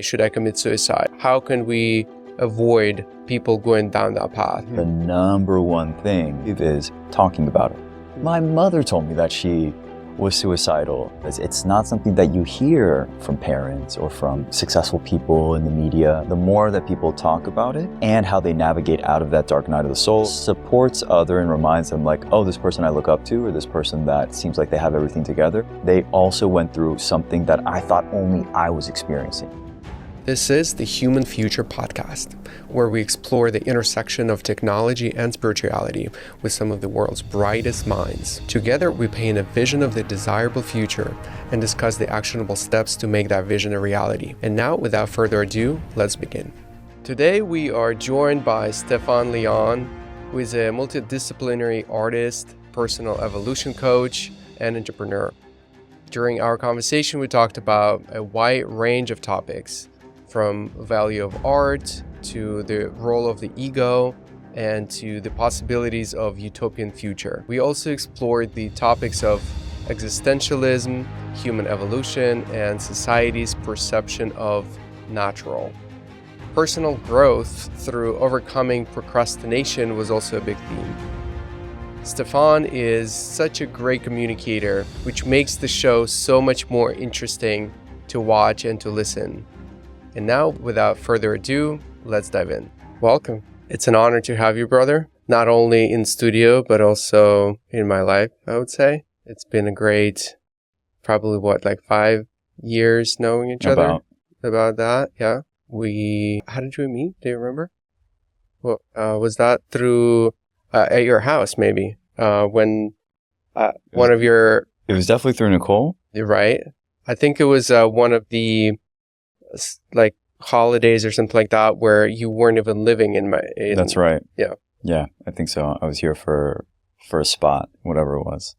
Should I commit suicide? How can we avoid people going down that path? The number one thing is talking about it. My mother told me that she was suicidal. It's not something that you hear from parents or from successful people in the media. The more that people talk about it and how they navigate out of that dark night of the soul supports other and reminds them like, oh, this person I look up to or this person that seems like they have everything together, they also went through something that I thought only I was experiencing. This is the Human Future Podcast, where we explore the intersection of technology and spirituality with some of the world's brightest minds. Together, we paint a vision of the desirable future and discuss the actionable steps to make that vision a reality. And now, without further ado, let's begin. Today, we are joined by Stefan Leon, who is a multidisciplinary artist, personal evolution coach, and entrepreneur. During our conversation, we talked about a wide range of topics, from value of art to the role of the ego and to the possibilities of utopian future. We also explored the topics of existentialism, human evolution, and society's perception of natural. Personal growth through overcoming procrastination was also a big theme. Stefan is such a great communicator, which makes the show so much more interesting to watch and to listen. And now, without further ado, let's dive in. Welcome. It's an honor to have you, brother. Not only in studio, but also in my life, I would say. It's been a great, probably 5 years knowing each other? About that, yeah. How did we meet? Do you remember? Well, was that through, at your house, maybe? When one of your... It was definitely through Nicole. Right. I think it was one of the holidays or something like that where you weren't even living in That's right. Yeah, I think so. I was here for a spot, whatever it was.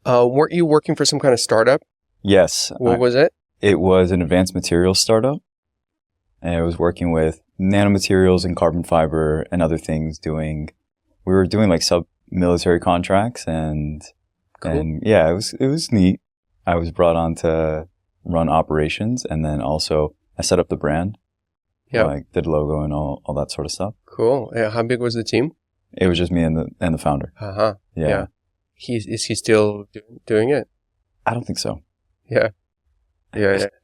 Weren't you working for some kind of startup? Yes. What was it? It was an advanced materials startup, and I was working with nanomaterials and carbon fiber and other things. We were doing sub-military contracts and Cool. And yeah, it was neat. I was brought on to run operations, and then also I set up the brand. Yeah. Did logo and all that sort of stuff. Cool. Yeah, how big was the team? It was just me and the founder. Uh-huh. Yeah. Is he still doing it? I don't think so. Yeah.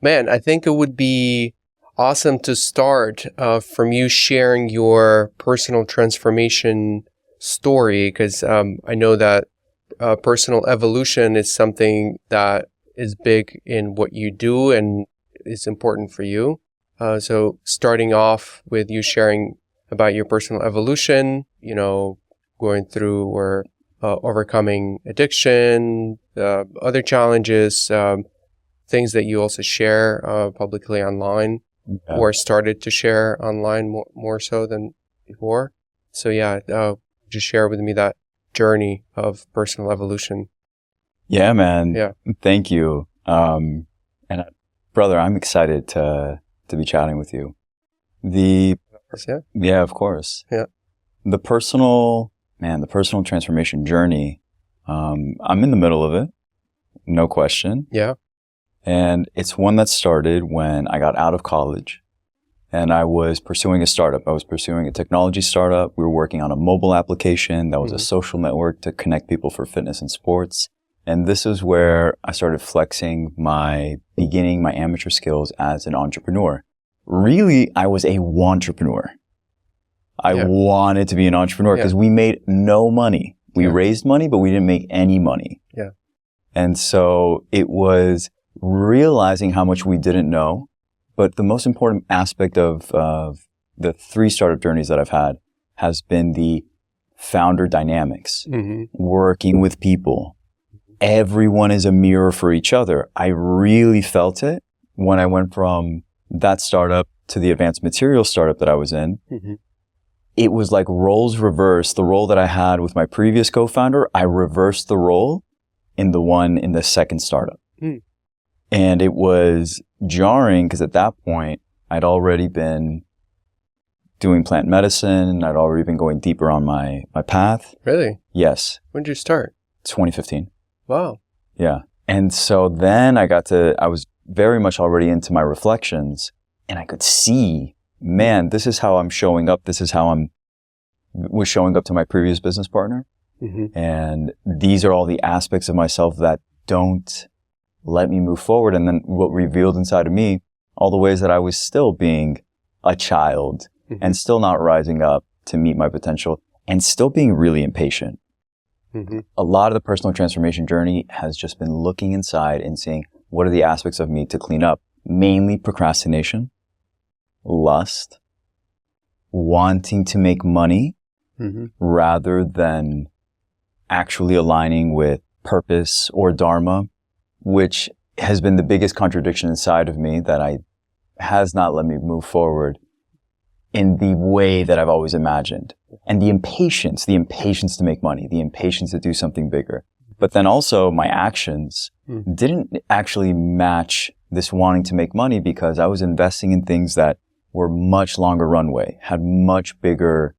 Man, I think it would be awesome to start from you sharing your personal transformation story, because I know that personal evolution is something that is big in what you do and is important for you. So starting off with you sharing about your personal evolution, going through or overcoming addiction, other challenges, things that you also share publicly online, or started to share online more so than before. So just share with me that journey of personal evolution. Yeah, man. Yeah. Thank you. And brother, I'm excited to be chatting with you. Yeah, of course. Yeah. The personal transformation journey, I'm in the middle of it. No question. Yeah. And it's one that started when I got out of college and I was pursuing a startup. I was pursuing a technology startup. We were working on a mobile application that was a social network to connect people for fitness and sports. And this is where I started flexing my amateur skills as an entrepreneur. Really, I was a wantrepreneur. I wanted to be an entrepreneur because we made no money. We raised money, but we didn't make any money. Yeah. And so it was realizing how much we didn't know. But the most important aspect of the 3 startup journeys that I've had has been the founder dynamics, working with people. Everyone is a mirror for each other. I really felt it when I went from that startup to the advanced materials startup that I was in. It was like roles reversed. The role that I had with my previous co-founder, I reversed the role in the second startup. And it was jarring because at that point, I'd already been doing plant medicine. I'd already been going deeper on my path. Really? Yes. When did you start? 2015. Wow. Yeah. And so then I was very much already into my reflections. And I could see, man, this is how I'm showing up. This is how was showing up to my previous business partner. Mm-hmm. And these are all the aspects of myself that don't let me move forward. And then what revealed inside of me, all the ways that I was still being a child Mm-hmm. and still not rising up to meet my potential and still being really impatient. Mm-hmm. A lot of the personal transformation journey has just been looking inside and seeing what are the aspects of me to clean up, mainly procrastination, lust, wanting to make money Mm-hmm. rather than actually aligning with purpose or dharma, which has been the biggest contradiction inside of me that has not let me move forward in the way that I've always imagined. And the impatience to make money, the impatience to do something bigger. But then also my actions didn't actually match this wanting to make money because I was investing in things that were much longer runway, had much bigger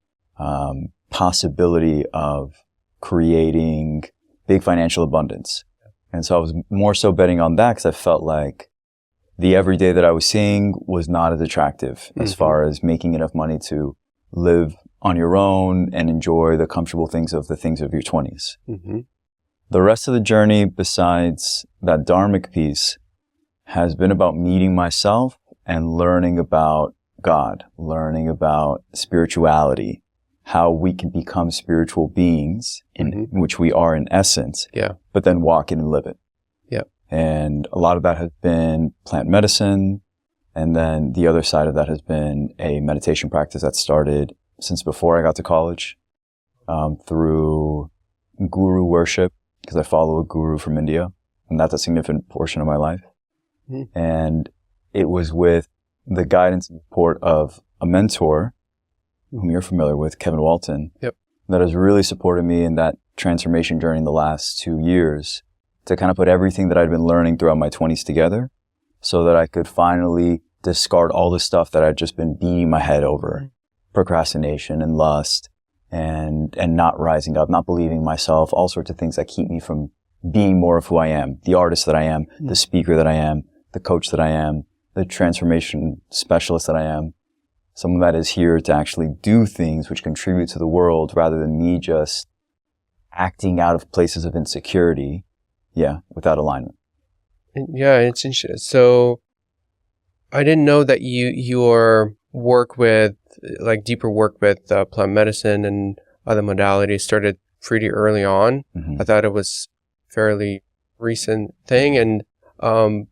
possibility of creating big financial abundance. And so I was more so betting on that because I felt like the everyday that I was seeing was not as attractive as far as making enough money to live on your own and enjoy the comfortable things of your 20s. Mm-hmm. The rest of the journey, besides that dharmic piece, has been about meeting myself and learning about God, learning about spirituality, how we can become spiritual beings, which we are in essence, but then walk it and live it. Yeah. And a lot of that has been plant medicine. And then the other side of that has been a meditation practice that started since before I got to college, through guru worship, because I follow a guru from India, and that's a significant portion of my life. Mm-hmm. And it was with the guidance and support of a mentor whom you're familiar with, Kevin Walton, that has really supported me in that transformation journey in the last 2 years to kind of put everything that I'd been learning throughout my 20s together so that I could finally discard all the stuff that I'd just been beating my head over, procrastination and lust and not rising up, not believing myself, all sorts of things that keep me from being more of who I am, the artist that I am, the speaker that I am, the coach that I am, the transformation specialist that I am. Someone that is here to actually do things which contribute to the world rather than me just acting out of places of insecurity, without alignment. Yeah, it's interesting. So I didn't know that your work with, like deeper work with plant medicine and other modalities started pretty early on. Mm-hmm. I thought it was fairly recent thing. And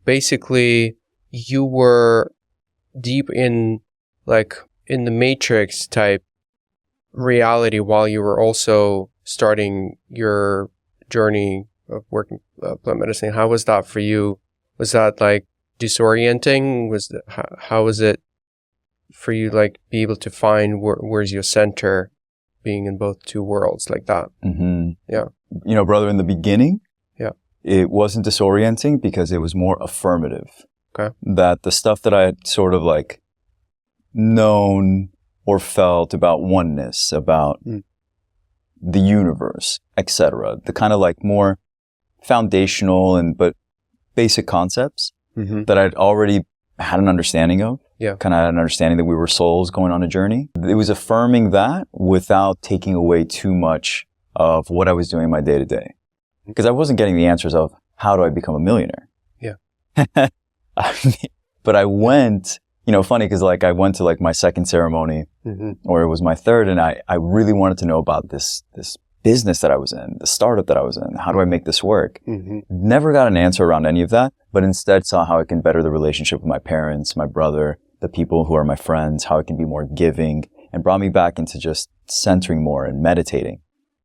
basically you were deep in the matrix type reality while you were also starting your journey of working plant medicine. How was that for you? Was that like disorienting? How was it for you, like be able to find where's your center being in both two worlds like that? Mm-hmm. Yeah. You know, brother, in the beginning, it wasn't disorienting because it was more affirmative. Okay. That the stuff that I had sort of like known or felt about oneness, about the universe, etc., the kind of like more foundational but basic concepts that I'd already had an understanding of. Yeah. Kind of had an understanding that we were souls going on a journey. It was affirming that without taking away too much of what I was doing in my day to day. Because I wasn't getting the answers of how do I become a millionaire? Yeah. But I went, funny because like I went to like my second ceremony or it was my third, and I really wanted to know about this business that I was in, the startup that I was in. How do I make this work? Never got an answer around any of that, but instead saw how I can better the relationship with my parents, my brother, the people who are my friends, how I can be more giving, and brought me back into just centering more and meditating.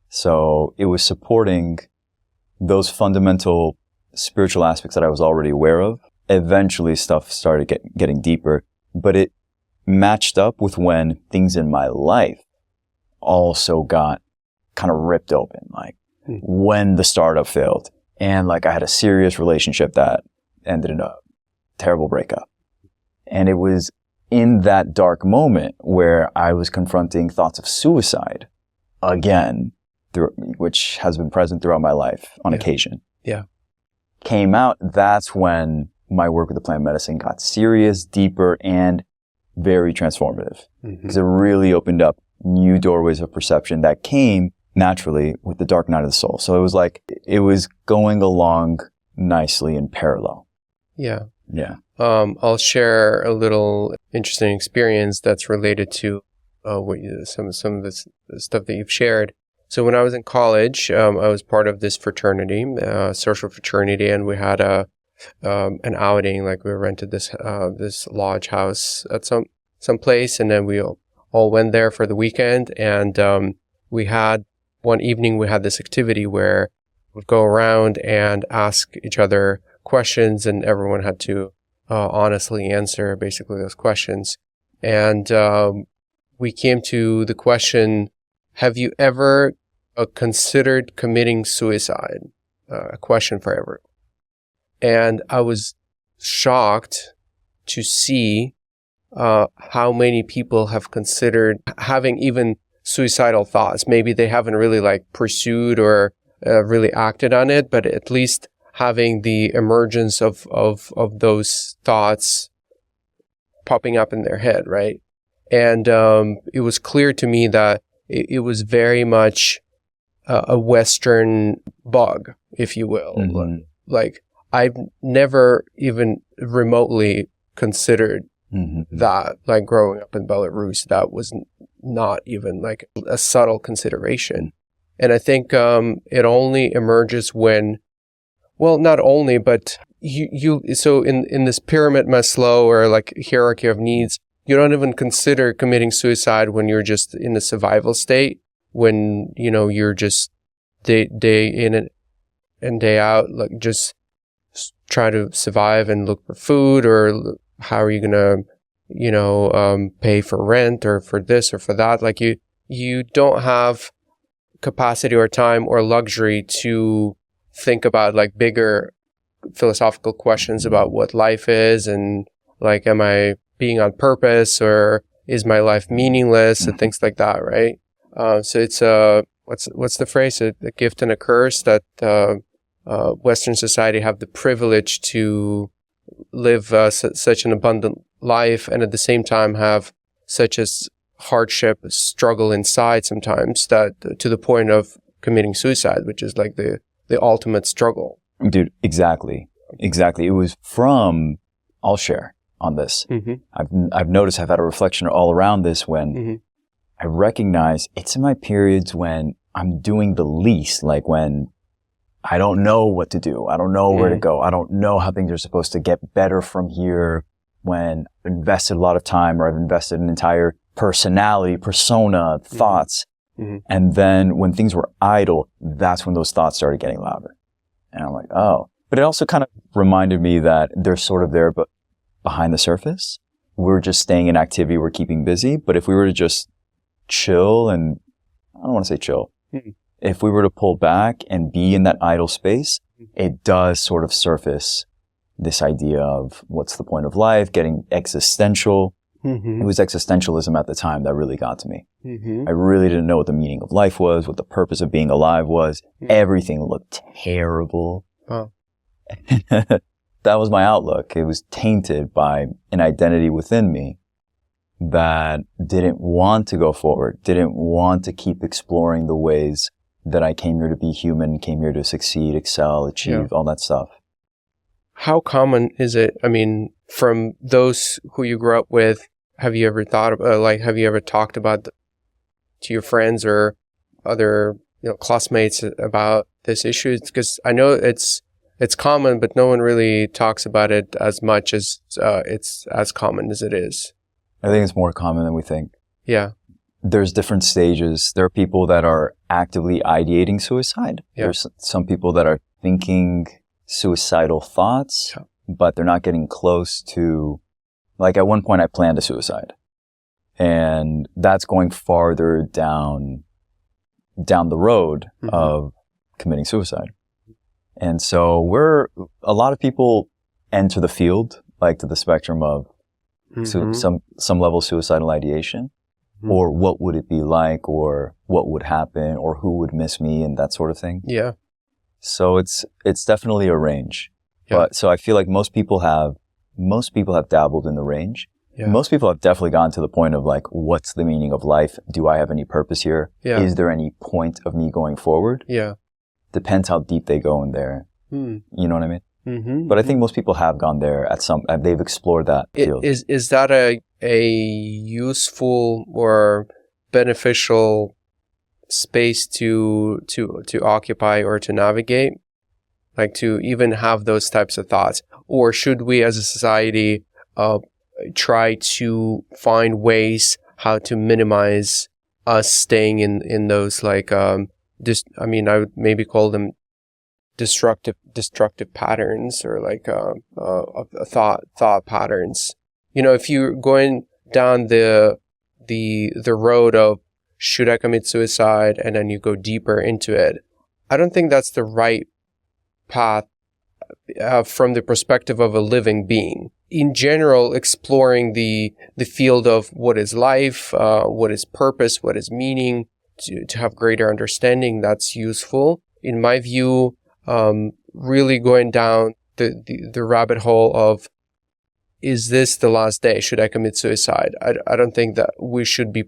So it was supporting those fundamental spiritual aspects that I was already aware of. Eventually stuff started getting deeper, but it matched up with when things in my life also got kind of ripped open, like when the startup failed and like I had a serious relationship that ended in a terrible breakup. And it was in that dark moment where I was confronting thoughts of suicide again, which has been present throughout my life on occasion. Yeah. Came out, that's when my work with the plant medicine got serious, deeper, and very transformative. Because it really opened up new doorways of perception that came naturally with the dark night of the soul. So it was like, it was going along nicely in parallel. Yeah. Yeah. I'll share a little interesting experience that's related to some of the stuff that you've shared. So when I was in college, I was part of this fraternity, social fraternity, and we had an outing. Like we rented this lodge house at some place, and then we all went there for the weekend. And we had one evening we had this activity where we'd go around and ask each other questions, and everyone had to honestly answer basically those questions. And we came to the question, have you ever considered committing suicide? A question for everyone. And I was shocked to see how many people have considered having even suicidal thoughts. Maybe they haven't really like pursued or really acted on it, but at least having the emergence of those thoughts popping up in their head, right? And it was clear to me that it was very much a Western bug, if you will. Mm-hmm. Like, I've never even remotely considered that, like growing up in Belarus, that was not even like a subtle consideration. And I think it only emerges when, well, not only, but so in this pyramid Maslow or like hierarchy of needs, you don't even consider committing suicide when you're just in a survival state, when, you know, you're just day in and day out, like just try to survive and look for food, or how are you going to, you know, pay for rent or for this or for that. Like you don't have capacity or time or luxury to think about like bigger philosophical questions about what life is, and like, am I being on purpose, or is my life meaningless, and things like that, right? So it's what's the phrase? A gift and a curse that Western society have the privilege to live such an abundant life, and at the same time have such a hardship, struggle inside sometimes, that to the point of committing suicide, which is like the ultimate struggle. Dude, exactly. It was from, I'll share on this. I've noticed I've had a reflection all around this when I recognize it's in my periods when I'm doing the least, like when I don't know what to do. I don't know where to go. I don't know how things are supposed to get better from here, when I've invested a lot of time, or I've invested an entire personality, persona, thoughts. And then when things were idle, that's when those thoughts started getting louder. And I'm like, oh. But it also kind of reminded me that they're sort of there, but behind the surface, we're just staying in activity, we're keeping busy. But if we were to just chill, and I don't want to say chill, if we were to pull back and be in that idle space, it does sort of surface this idea of what's the point of life, getting existential. It was existentialism at the time that really got to me. I really didn't know what the meaning of life was, what the purpose of being alive was. Everything looked terrible. Wow. That was my outlook. It was tainted by an identity within me that didn't want to go forward, didn't want to keep exploring the ways that I came here to be human, came here to succeed, excel, achieve, all that stuff. How common is it? I mean, from those who you grew up with, have you ever thought about, have you ever talked about to your friends or other, classmates about this issue? Because I know it's common, but no one really talks about it as much as it's as common as it is. I think it's more common than we think. Yeah. There's different stages. There are people that are actively ideating suicide. Yeah. There's some people that are thinking suicidal thoughts, but they're not getting close to, like at one point I planned a suicide, and that's going farther down the road of committing suicide. And so a lot of people enter the field, like to the spectrum of some level of suicidal ideation, or what would it be like, or what would happen, or who would miss me, and that sort of thing. Yeah. So it's definitely a range. But so I feel like most people have dabbled in the range. Yeah. Most people have definitely gotten to the point of like, what's the meaning of life? Do I have any purpose here? Yeah. Is there any point of me going forward? Yeah. Depends how deep they go in there. You know what I mean? Mm-hmm. But I think most people have gone there they've explored that field. Is that a useful or beneficial space to occupy or to navigate? Like to even have those types of thoughts? Or should we as a society try to find ways how to minimize us staying in those like I would maybe call them destructive patterns, or like thought patterns. You know, if you're going down the road of should I commit suicide, and then you go deeper into it, I don't think that's the right path from the perspective of a living being. In general, exploring the field of what is life, what is purpose, what is meaning, to have greater understanding, that's useful. In my view, really going down the rabbit hole of, is this the last day? Should I commit suicide? I don't think that we should be,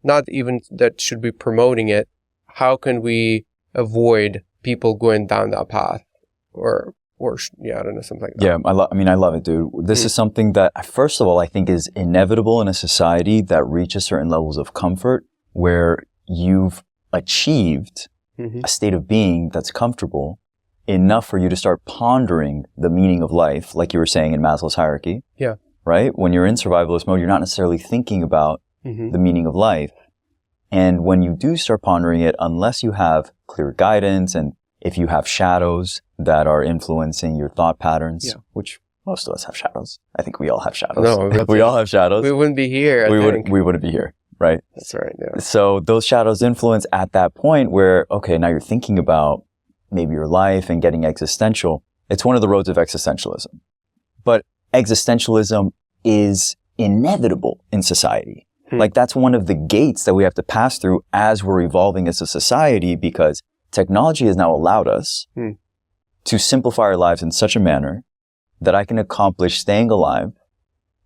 not even that should be promoting it. How can we avoid people going down that path? Or I don't know, something like that. Yeah, I love it, dude. This is something that, first of all, I think is inevitable in a society that reaches certain levels of comfort where you've achieved a state of being that's comfortable enough for you to start pondering the meaning of life, like you were saying in Maslow's hierarchy. Yeah. Right? When you're in survivalist mode, you're not necessarily thinking about the meaning of life. And when you do start pondering it, unless you have clear guidance and if you have shadows that are influencing your thought patterns, which most of us have shadows. I think we all have shadows. No, we all have shadows. We wouldn't be here. We wouldn't be here, right? That's right. Yeah. So those shadows influence at that point where, okay, now you're thinking about maybe your life and getting existential. It's one of the roads of existentialism. But existentialism is inevitable in society. Like that's one of the gates that we have to pass through as we're evolving as a society, because technology has now allowed us to simplify our lives in such a manner that I can accomplish staying alive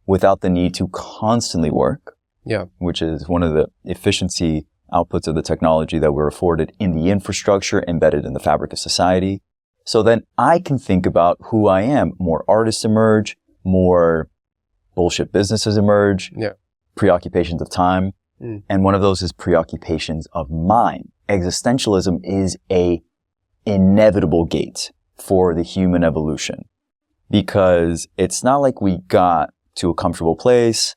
without the need to constantly work. Yeah. Which is one of the efficiency outputs of the technology that we're afforded in the infrastructure embedded in the fabric of society. So then I can think about who I am. More artists emerge, more bullshit businesses emerge, preoccupations of time. And one of those is preoccupations of mind. Existentialism is a inevitable gate for the human evolution, because it's not like we got to a comfortable place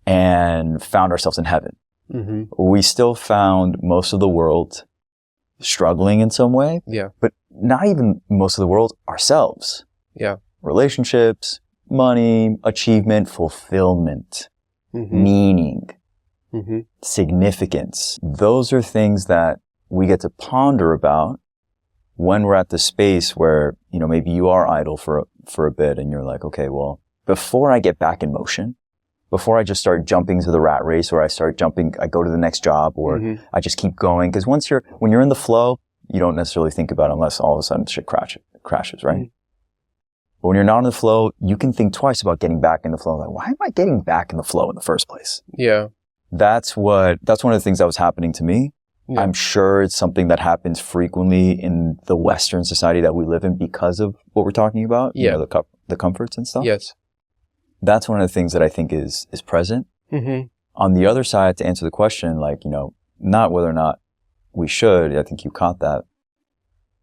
and found ourselves in heaven. We still found most of the world struggling in some way, but not even most of the world, ourselves. Relationships, money, achievement, fulfillment, meaning, significance. Those are things that we get to ponder about when we're at the space where, you know, maybe you are idle for a bit and you're like, okay, well, before I get back in motion, before I just start jumping to the rat race, or I go to the next job, or I just keep going. Because when you're in the flow, you don't necessarily think about it unless all of a sudden shit crashes, right? But when you're not in the flow, you can think twice about getting back in the flow. Like, why am I getting back in the flow in the first place? Yeah. That's one of the things that was happening to me. I'm sure it's something that happens frequently in the Western society that we live in because of what we're talking about. You know, the comforts and stuff. Yes. That's one of the things that I think is present. On the other side, to answer the question, like, you know, not whether or not we should, I think you caught that,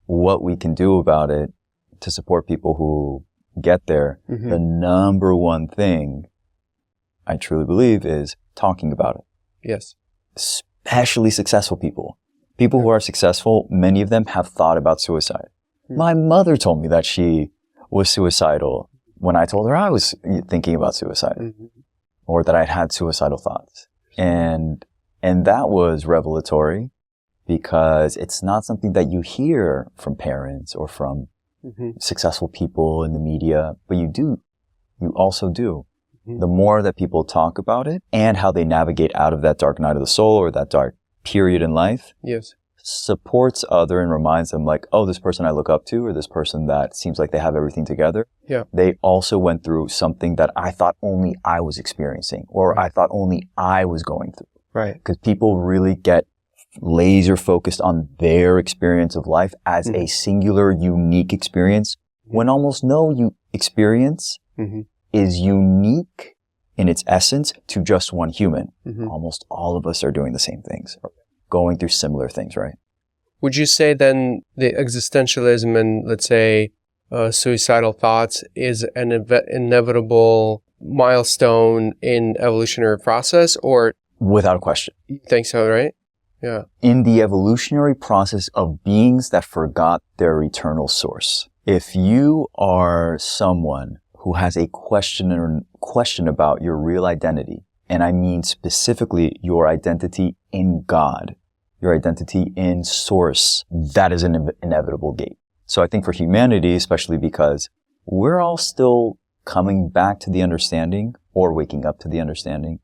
what we can do about it to support people who get there. The number one thing I truly believe is talking about it. Yes. Especially successful people. People who are successful, many of them have thought about suicide. My mother told me that she was suicidal when I told her I was thinking about suicide, or that I'd had suicidal thoughts. And that was revelatory, because it's not something that you hear from parents or from successful people in the media, but you also do. The more that people talk about it and how they navigate out of that dark night of the soul or that dark period in life, supports other and reminds them like, oh, this person I look up to, or this person that seems like they have everything together. Yeah. They also went through something that I thought only I was experiencing, or I thought only I was going through. Right. Because people really get laser focused on their experience of life as a singular, unique experience, when almost no experience is unique in its essence to just one human. Almost all of us are doing the same things, going through similar things, right? Would you say then the existentialism and, let's say, suicidal thoughts is an inevitable milestone in evolutionary process, or? Without a question. You think so, right? Yeah. In the evolutionary process of beings that forgot their eternal source. If you are someone who has a question about your real identity, and I mean specifically your identity in God, your identity in source, that is an inevitable gate. So I think for humanity, especially because we're all still coming back to the understanding, or waking up to the understanding,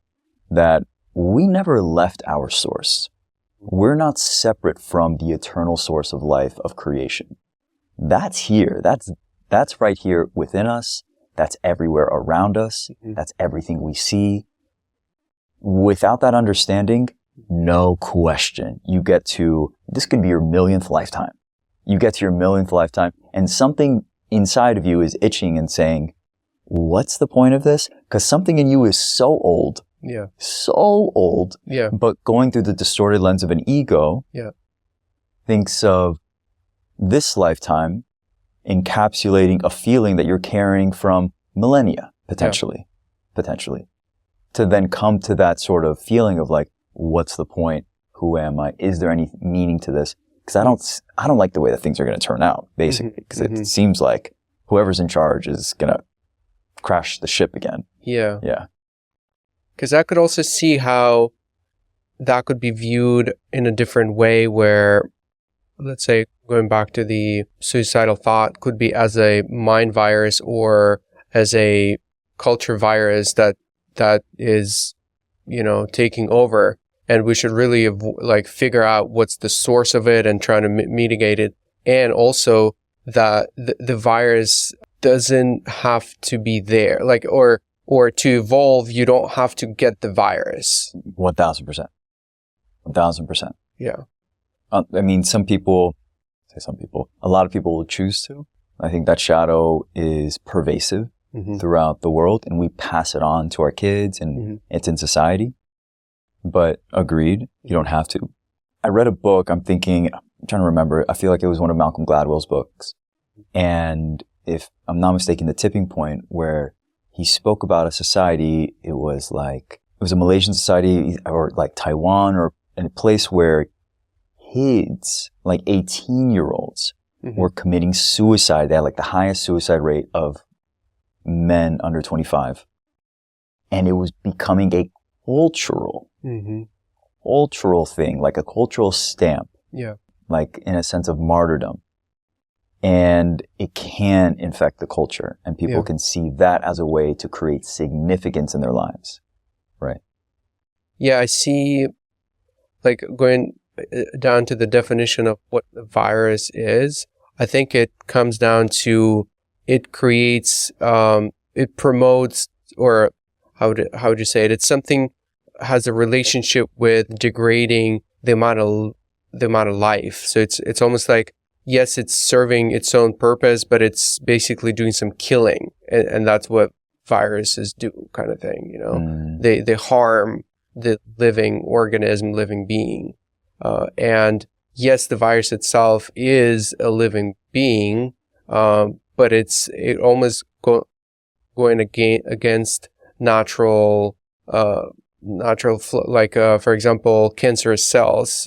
that we never left our source. We're not separate from the eternal source of life, of creation. That's here. That's right here within us. That's everywhere around us. That's everything we see. Without that understanding, no question, this could be your millionth lifetime. You get to your millionth lifetime and something inside of you is itching and saying, what's the point of this? Because something in you is so old. Yeah. So old. Yeah. But going through the distorted lens of an ego, thinks of this lifetime encapsulating a feeling that you're carrying from millennia, potentially, to then come to that sort of feeling of like, what's the point? Who am I? Is there any meaning to this? Because I don't like the way that things are going to turn out, basically, because it seems like whoever's in charge is going to crash the ship again. Yeah. Yeah. Because I could also see how that could be viewed in a different way where, let's say, going back to the suicidal thought, could be as a mind virus or as a culture virus that is, taking over. And we should really figure out what's the source of it and try to mitigate it. And also that the virus doesn't have to be there, or to evolve, you don't have to get the virus. 1,000%. 1,000%. Yeah. I mean, a lot of people will choose to. I think that shadow is pervasive throughout the world, and we pass it on to our kids, and it's in society. But agreed, you don't have to. I read a book, I'm trying to remember, I feel like it was one of Malcolm Gladwell's books. And if I'm not mistaken, The Tipping Point, where he spoke about a society, it was a Malaysian society, or like Taiwan, or in a place where kids, like 18-year-olds, were committing suicide. They had like the highest suicide rate of men under 25. And it was becoming a cultural thing, like a cultural stamp. Yeah. Like in a sense of martyrdom. And it can infect the culture, and people can see that as a way to create significance in their lives. Right. Yeah, I see, going down to the definition of what the virus is, I think it comes down to it creates, it promotes, or how would you say it? It's something has a relationship with degrading the amount of life. So it's almost like, yes, it's serving its own purpose, but it's basically doing some killing, and that's what viruses do, kind of thing. They harm the living organism, living being, and yes, the virus itself is a living being, but it almost going against natural for example, cancerous cells.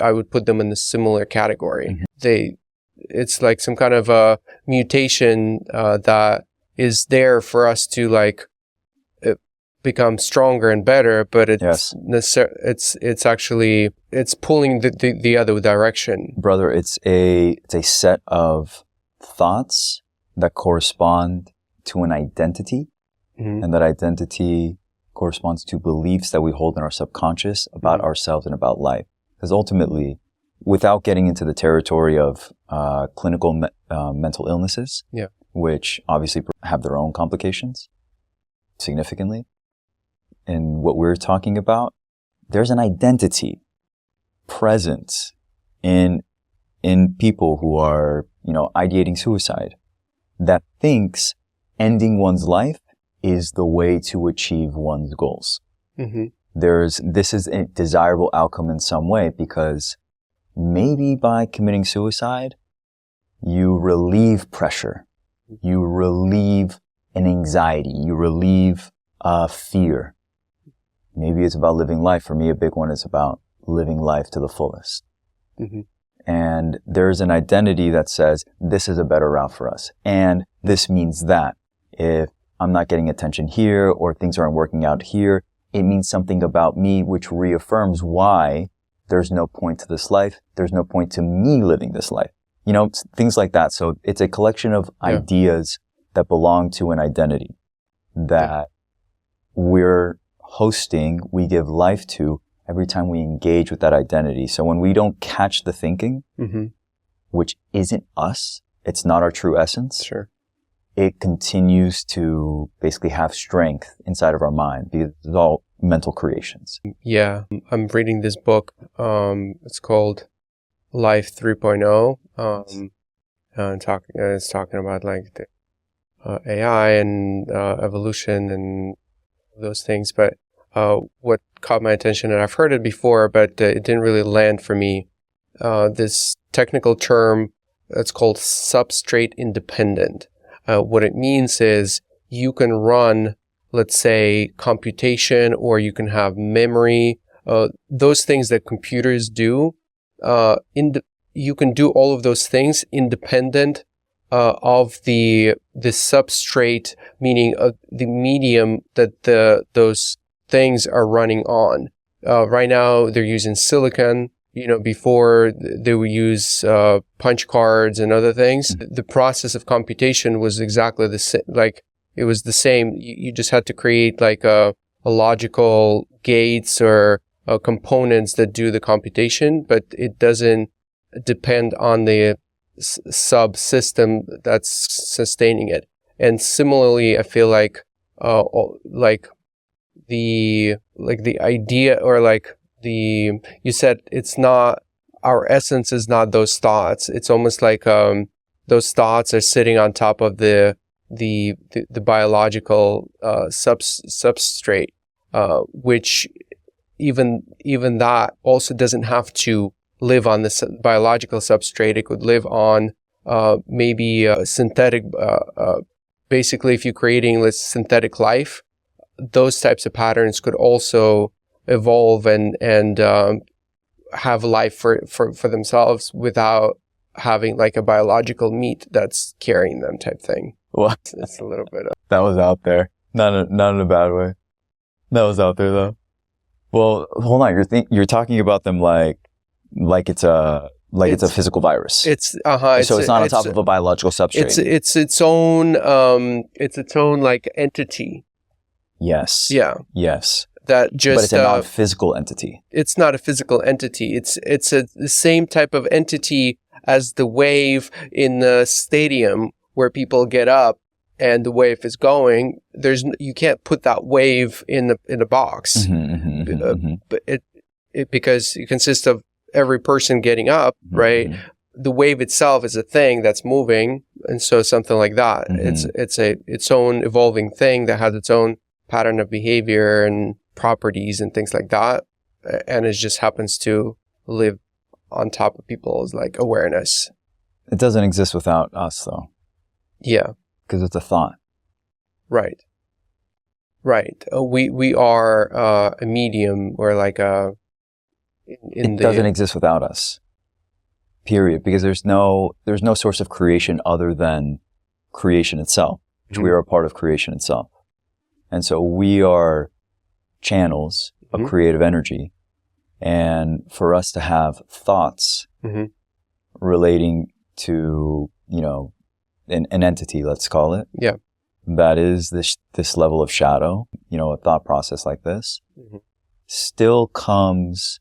I would put them in the similar category. It's like some kind of a mutation that is there for us to become stronger and better, but it's pulling the other direction. Brother, it's a set of thoughts that correspond to an identity, and that identity corresponds to beliefs that we hold in our subconscious about ourselves and about life. Because ultimately, without getting into the territory of clinical mental illnesses, yeah, which obviously have their own complications significantly, in what we're talking about, there's an identity present in people who are, ideating suicide that thinks ending one's life is the way to achieve one's goals. mm-hmm. This is a desirable outcome in some way, because maybe by committing suicide, you relieve pressure, you relieve an anxiety, you relieve fear. Maybe it's about living life. For me, a big one is about living life to the fullest. Mm-hmm. And there's an identity that says, this is a better route for us. And this means that if I'm not getting attention here, or things aren't working out here, it means something about me, which reaffirms why there's no point to this life. There's no point to me living this life. Things like that. So it's a collection of ideas that belong to an identity that we're hosting, we give life to every time we engage with that identity. So when we don't catch the thinking, Mm-hmm. which isn't us, it's not our true essence. Sure. It continues to basically have strength inside of our mind, because it's all mental creations. Yeah, I'm reading this book. It's called Life 3.0. It's talking about like the AI and evolution and those things. But what caught my attention, and I've heard it before, but it didn't really land for me. This technical term that's called substrate independent. What it means is you can run, let's say, computation, or you can have memory, those things that computers do. You can do all of those things independent of the substrate, meaning the medium that those things are running on. Right now, they're using silicon. Before they would use punch cards and other things. The process of computation was exactly the same. Like, it was the same. You just had to create like a logical gates or components that do the computation, but it doesn't depend on the subsystem that's sustaining it. And similarly, I feel like the idea, or you said, it's not, our essence is not those thoughts. It's almost like those thoughts are sitting on top of the biological substrate, which even that also doesn't have to live on the biological substrate. It could live on maybe a synthetic. Basically, if you're creating this synthetic life, those types of patterns could also evolve and have life for themselves without having like a biological meat that's carrying them, type thing. What? It's a little bit of... That was out there. Not in a bad way. That was out there though. Well, hold on. You're talking about them like it's a physical virus. So it's not on top of a biological substrate. It's its own like entity. Yes. Yeah. Yes. That just, but it's a non-physical entity. It's not a physical entity. It's the same type of entity as the wave in the stadium where people get up and the wave is going. You can't put that wave in a box, but it because it consists of every person getting up, right? The wave itself is a thing that's moving, and so something like that. It's its own evolving thing that has its own pattern of behavior and properties and things like that, and it just happens to live on top of people's like awareness. It doesn't exist without us, though. Yeah, because it's a thought. Right. We are a medium, or like it doesn't exist without us. Period. Because there's no source of creation other than creation itself, which we are a part of creation itself. And so we are channels of creative energy. And for us to have thoughts relating to, an entity, let's call it. Yeah. That is this level of shadow, a thought process like this, still comes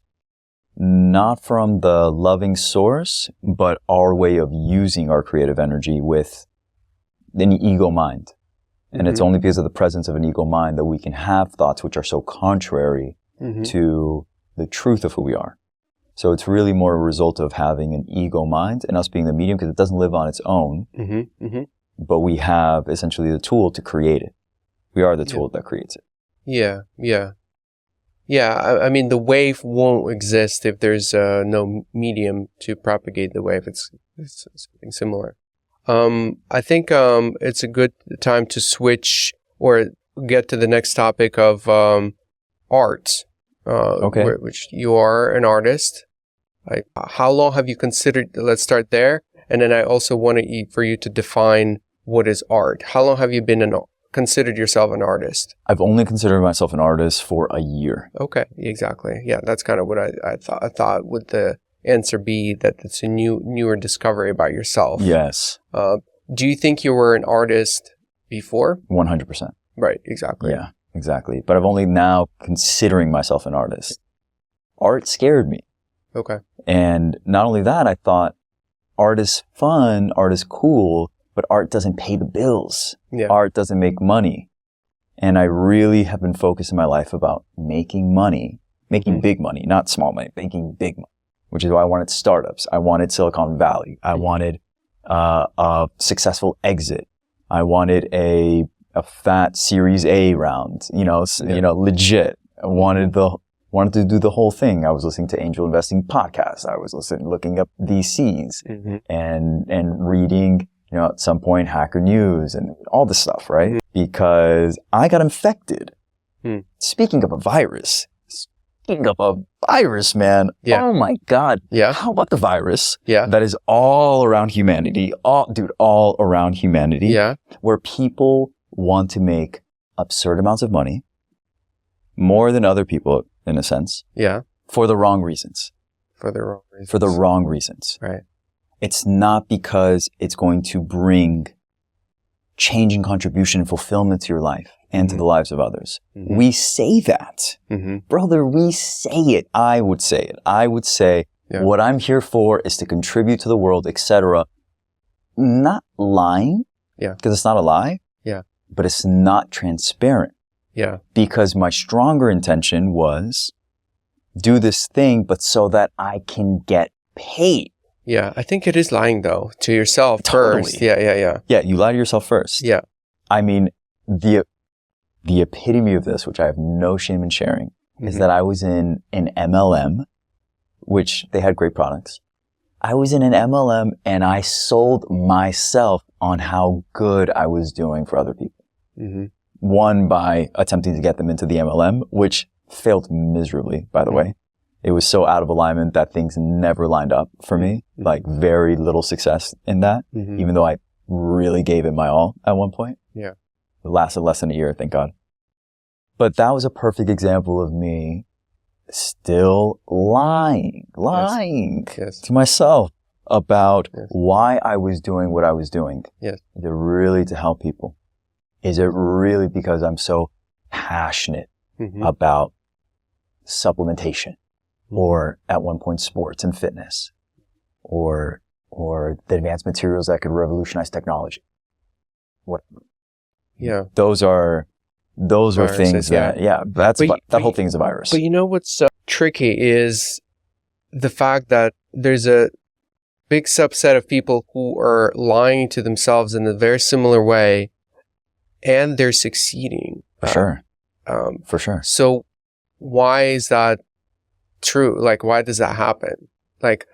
not from the loving source, but our way of using our creative energy with an ego mind. And it's only because of the presence of an ego mind that we can have thoughts which are so contrary to the truth of who we are. So it's really more a result of having an ego mind and us being the medium, because it doesn't live on its own, but we have essentially the tool to create it. We are the tool that creates it. Yeah, I mean, the wave won't exist if there's no medium to propagate the wave. It's something similar. I think it's a good time to switch or get to the next topic of art, which you are an artist. How long have you considered, let's start there, and then I also want for you to define what is art. How long have you considered yourself an artist? I've only considered myself an artist for a year. Okay, exactly. Yeah, that's kind of what I thought. I thought would the answer be that it's a newer discovery about yourself? Yes. Do you think you were an artist before? 100%. Right, exactly. Yeah, exactly. But I'm only now considering myself an artist. Art scared me. Okay. And not only that, I thought art is fun, art is cool, but art doesn't pay the bills. Yeah. Art doesn't make money. And I really have been focused in my life about making money, making big money, not small money, making big money, which is why I wanted startups. I wanted Silicon Valley. I wanted a successful exit. I wanted a fat Series A round, legit. I wanted to do the whole thing. I was listening to angel investing podcasts. I was looking up VCs and reading, at some point Hacker News and all this stuff, right? Because I got infected. Speaking of a virus, man. Yeah. Oh my God. Yeah. How about the virus? Yeah. That is all around humanity. All around humanity. Yeah. Where people want to make absurd amounts of money, more than other people, in a sense. Yeah. For the wrong reasons. For the wrong reasons. Right. It's not because it's going to bring change and contribution and fulfillment to your life and to the lives of others. We say that. Brother, we say it. I would say it. I would say what I'm here for is to contribute to the world, etc. Not lying. Yeah. Because it's not a lie. Yeah. But it's not transparent. Yeah. Because my stronger intention was do this thing, but so that I can get paid. Yeah. I think it is lying though, to yourself first. Yeah. Yeah. You lie to yourself first. Yeah. I mean, the epitome of this, which I have no shame in sharing, is that I was in an MLM, which they had great products. I was in an MLM and I sold myself on how good I was doing for other people. One, by attempting to get them into the MLM, which failed miserably, by the way. It was so out of alignment that things never lined up for me, like very little success in that, even though I really gave it my all at one point. Yeah. It lasted less than a year, thank God. But that was a perfect example of me still lying to myself about why I was doing what I was doing. Yes. Is it really to help people? Is it really because I'm so passionate about supplementation or at one point sports and fitness or the advanced materials that could revolutionize technology? Whatever. Yeah. Those are things that, that whole thing is a virus. But you know what's tricky is the fact that there's a big subset of people who are lying to themselves in a very similar way, and they're succeeding. For sure. So why is that true? Like, why does that happen? Like,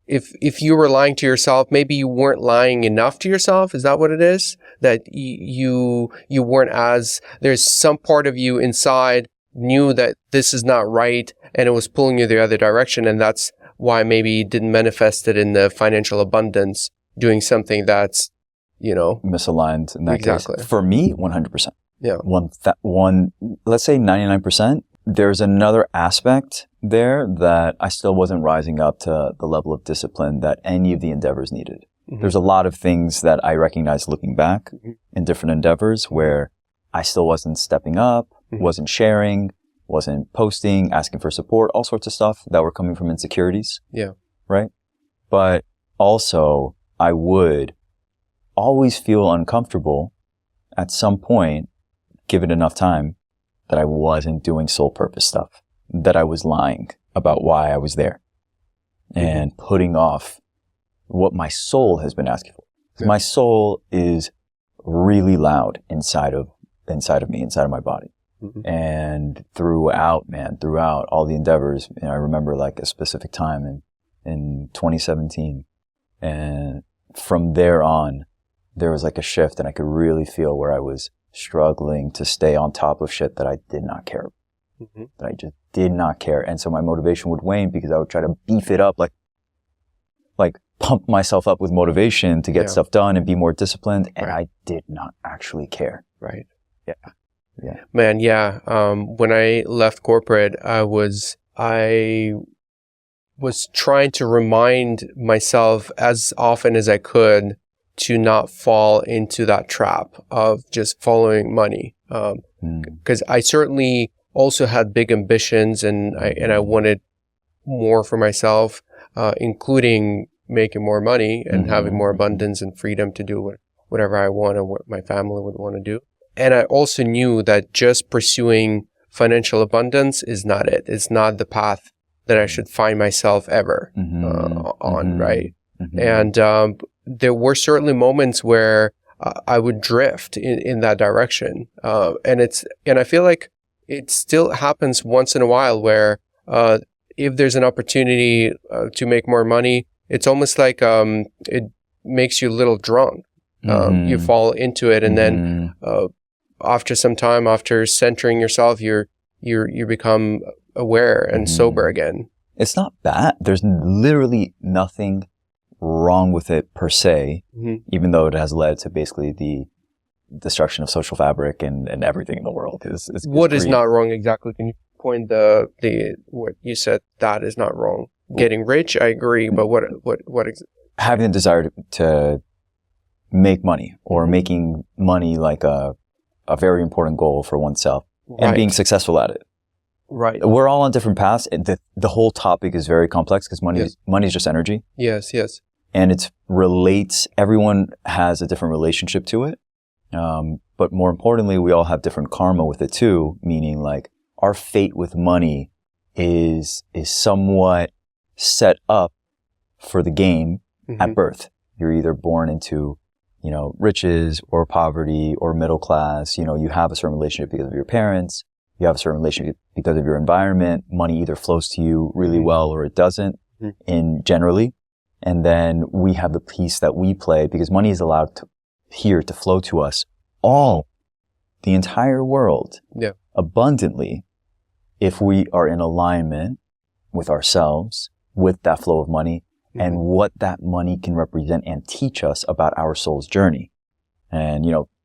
if you were lying to yourself, maybe you weren't lying enough to yourself. Is that what it is? That you weren't there's some part of you inside knew that this is not right and it was pulling you the other direction. And that's why maybe you didn't manifest it in the financial abundance, doing something that's, misaligned in that case. For me, 100%. Yeah. Let's say 99%. There's another aspect there that I still wasn't rising up to the level of discipline that any of the endeavors needed. There's a lot of things that I recognize looking back in different endeavors where I still wasn't stepping up, wasn't sharing, wasn't posting, asking for support, all sorts of stuff that were coming from insecurities. Yeah. Right? But also, I would always feel uncomfortable at some point, given enough time, that I wasn't doing soul purpose stuff, that I was lying about why I was there and putting off what my soul has been asking for. Yeah. My soul is really loud inside of me, inside of my body. Mm-hmm. And throughout all the endeavors, I remember like a specific time in 2017. And from there on, there was like a shift, and I could really feel where I was struggling to stay on top of shit that I did not care about. Mm-hmm. That I just did not care. And so my motivation would wane because I would try to beef it up, like pump myself up with motivation to get stuff done and be more disciplined. And I did not actually care. Right. Yeah. Yeah. Man, yeah. When I left corporate, I was trying to remind myself as often as I could to not fall into that trap of just following money. Because I certainly also had big ambitions, and I wanted more for myself, including making more money and having more abundance and freedom to do whatever I want and what my family would want to do. And I also knew that just pursuing financial abundance is not it. It's not the path that I should find myself ever on, right? And there were certainly moments where I would drift in that direction. And I feel like it still happens once in a while where if there's an opportunity to make more money, it's almost like it makes you a little drunk. You fall into it, and then after some time, after centering yourself, you become aware and sober again. It's not bad. There's literally nothing wrong with it per se, even though it has led to basically the destruction of social fabric and everything in the world. What is not wrong exactly? Can you point the what you said that is not wrong? Getting rich, I agree, but what having the desire to make money, or making money like a very important goal for oneself, and being successful at it. Right. We're all on different paths. The whole topic is very complex because money is just energy. Yes. And everyone has a different relationship to it. But more importantly, we all have different karma with it too, meaning like our fate with money is somewhat set up for the game at birth. You're either born into, riches or poverty or middle class. You have a certain relationship because of your parents. You have a certain relationship because of your environment. Money either flows to you really well or it doesn't, generally. And then we have the piece that we play because money is allowed to flow to us the entire world, abundantly, if we are in alignment with ourselves, with that flow of money, and what that money can represent and teach us about our soul's journey. And,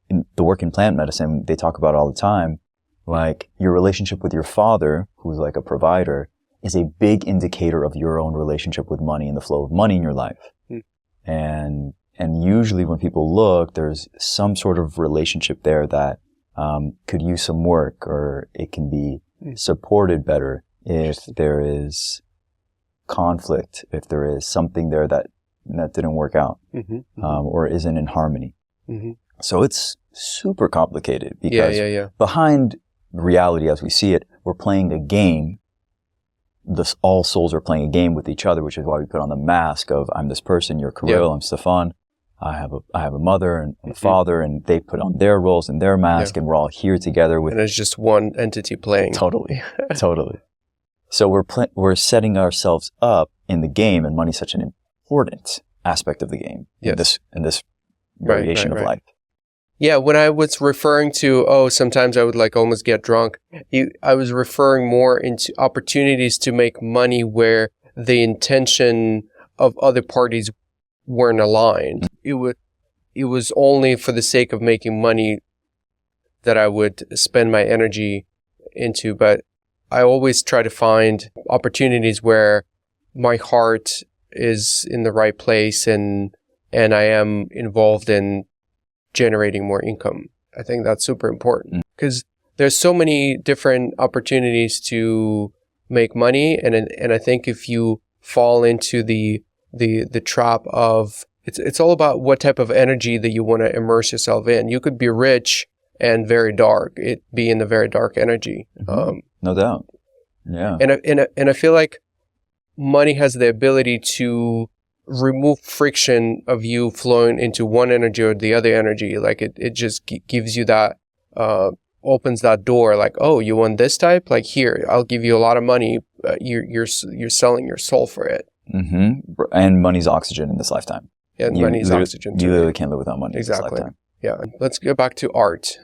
in the work in plant medicine, they talk about all the time, like your relationship with your father, who's like a provider, is a big indicator of your own relationship with money and the flow of money in your life. And usually when people look, there's some sort of relationship there that could use some work, or it can be supported better if there is conflict, if there is something there that didn't work out, or isn't in harmony. So it's super complicated because behind reality as we see it, we're playing a game. All souls are playing a game with each other, which is why we put on the mask of I'm this person, you're Kirill, I'm Stefan. I have a mother and a father, and they put on their roles and their mask, and we're all here together with. And it's just one entity playing. Totally. So we're setting ourselves up in the game, and money's such an important aspect of the game in this variation of life. Yeah, when I was referring to, sometimes I would like almost get drunk, I was referring more into opportunities to make money where the intention of other parties weren't aligned. It was only for the sake of making money that I would spend my energy into, but I always try to find opportunities where my heart is in the right place and I am involved in generating more income. I think that's super important because there's so many different opportunities to make money, and I think if you fall into the trap of it's all about what type of energy that you want to immerse yourself in. You could be rich and very dark. It be in the very dark energy. No doubt. Yeah. And I feel like money has the ability to remove friction of you flowing into one energy or the other energy. Like it just gives you that, opens that door. Like, oh, you want this type? Like, here, I'll give you a lot of money. You're selling your soul for it. Mm-hmm. And money's oxygen in this lifetime. Yeah, money's oxygen too. You literally can't live without money. Exactly. In this lifetime. Yeah. Let's go back to art.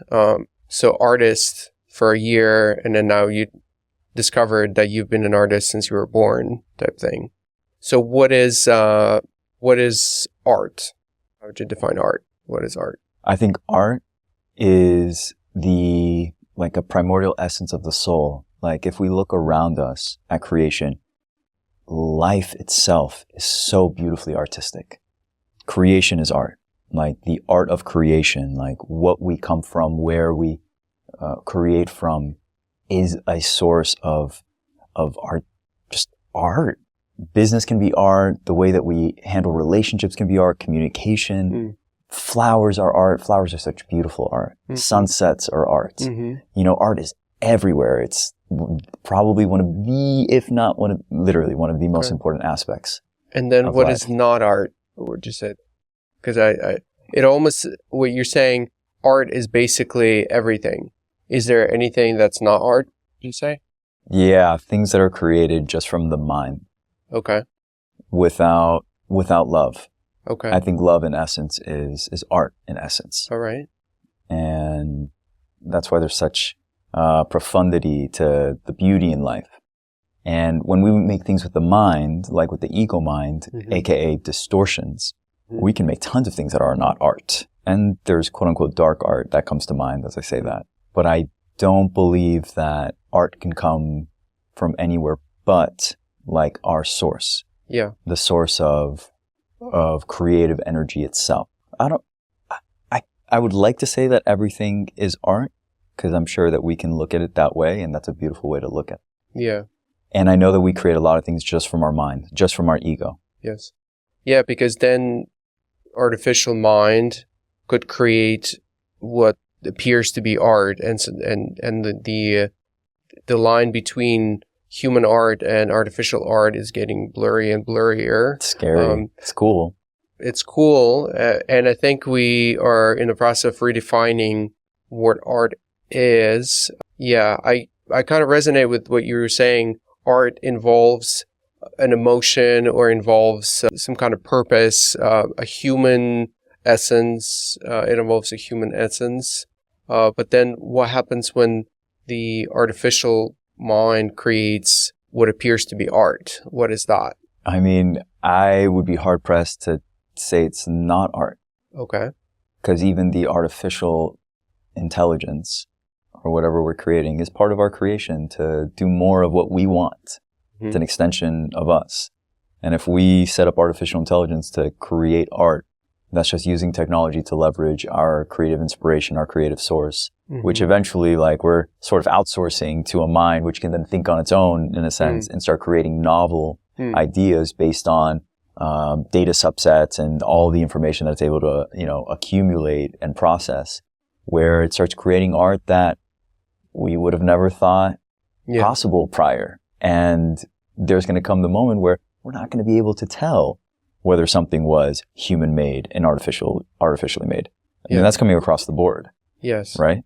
So artist for a year, and then now you discovered that you've been an artist since you were born, type thing. So what is art? How would you define art? What is art? I think art is like a primordial essence of the soul. Like if we look around us at creation, life itself is so beautifully artistic. Creation is art. Like the art of creation, like what we come from, where we create from, is a source of art. Just art. Business can be art. The way that we handle relationships can be art. Communication. Flowers are art. Flowers are such beautiful art. Sunsets are art. You know, art is everywhere. It's probably one of the, if not literally one of the most important aspects. And then what life. is not art? What would you say? Because it almost, what you're saying, art is basically everything. Is there anything that's not art, you say? Yeah, things that are created just from the mind. Okay. Without love. Okay. I think love in essence is art in essence. All right. And that's why there's such profundity to the beauty in life. And when we make things with the mind, like with the ego mind, aka distortions, we can make tons of things that are not art. And there's quote unquote dark art that comes to mind as I say that. But I don't believe that art can come from anywhere but like our source. Yeah. The source of creative energy itself. I would like to say that everything is art, because I'm sure that we can look at it that way, and that's a beautiful way to look at it. Yeah. And I know that we create a lot of things just from our mind, just from our ego. Yes. Yeah, because then artificial mind could create what appears to be art, and the line between human art and artificial art is getting blurry and blurrier. It's scary. It's cool. It's cool, and I think we are in the process of redefining what art is. Yeah, I kind of resonate with what you were saying. Art involves an emotion or involves some kind of purpose, a human essence. It involves a human essence. But then what happens when the artificial mind creates what appears to be art? What is that? I mean, I would be hard pressed to say it's not art. Okay. Because even the artificial intelligence or whatever we're creating is part of our creation to do more of what we want. It's an extension of us. And if we set up artificial intelligence to create art, that's just using technology to leverage our creative inspiration, our creative source, which eventually, like, we're sort of outsourcing to a mind which can then think on its own, in a sense, and start creating novel ideas based on data subsets and all the information that it's able to, accumulate and process, where it starts creating art that we would have never thought possible prior. And there's going to come the moment where we're not going to be able to tell whether something was human-made and artificially made. I mean, that's coming across the board. Yes. Right?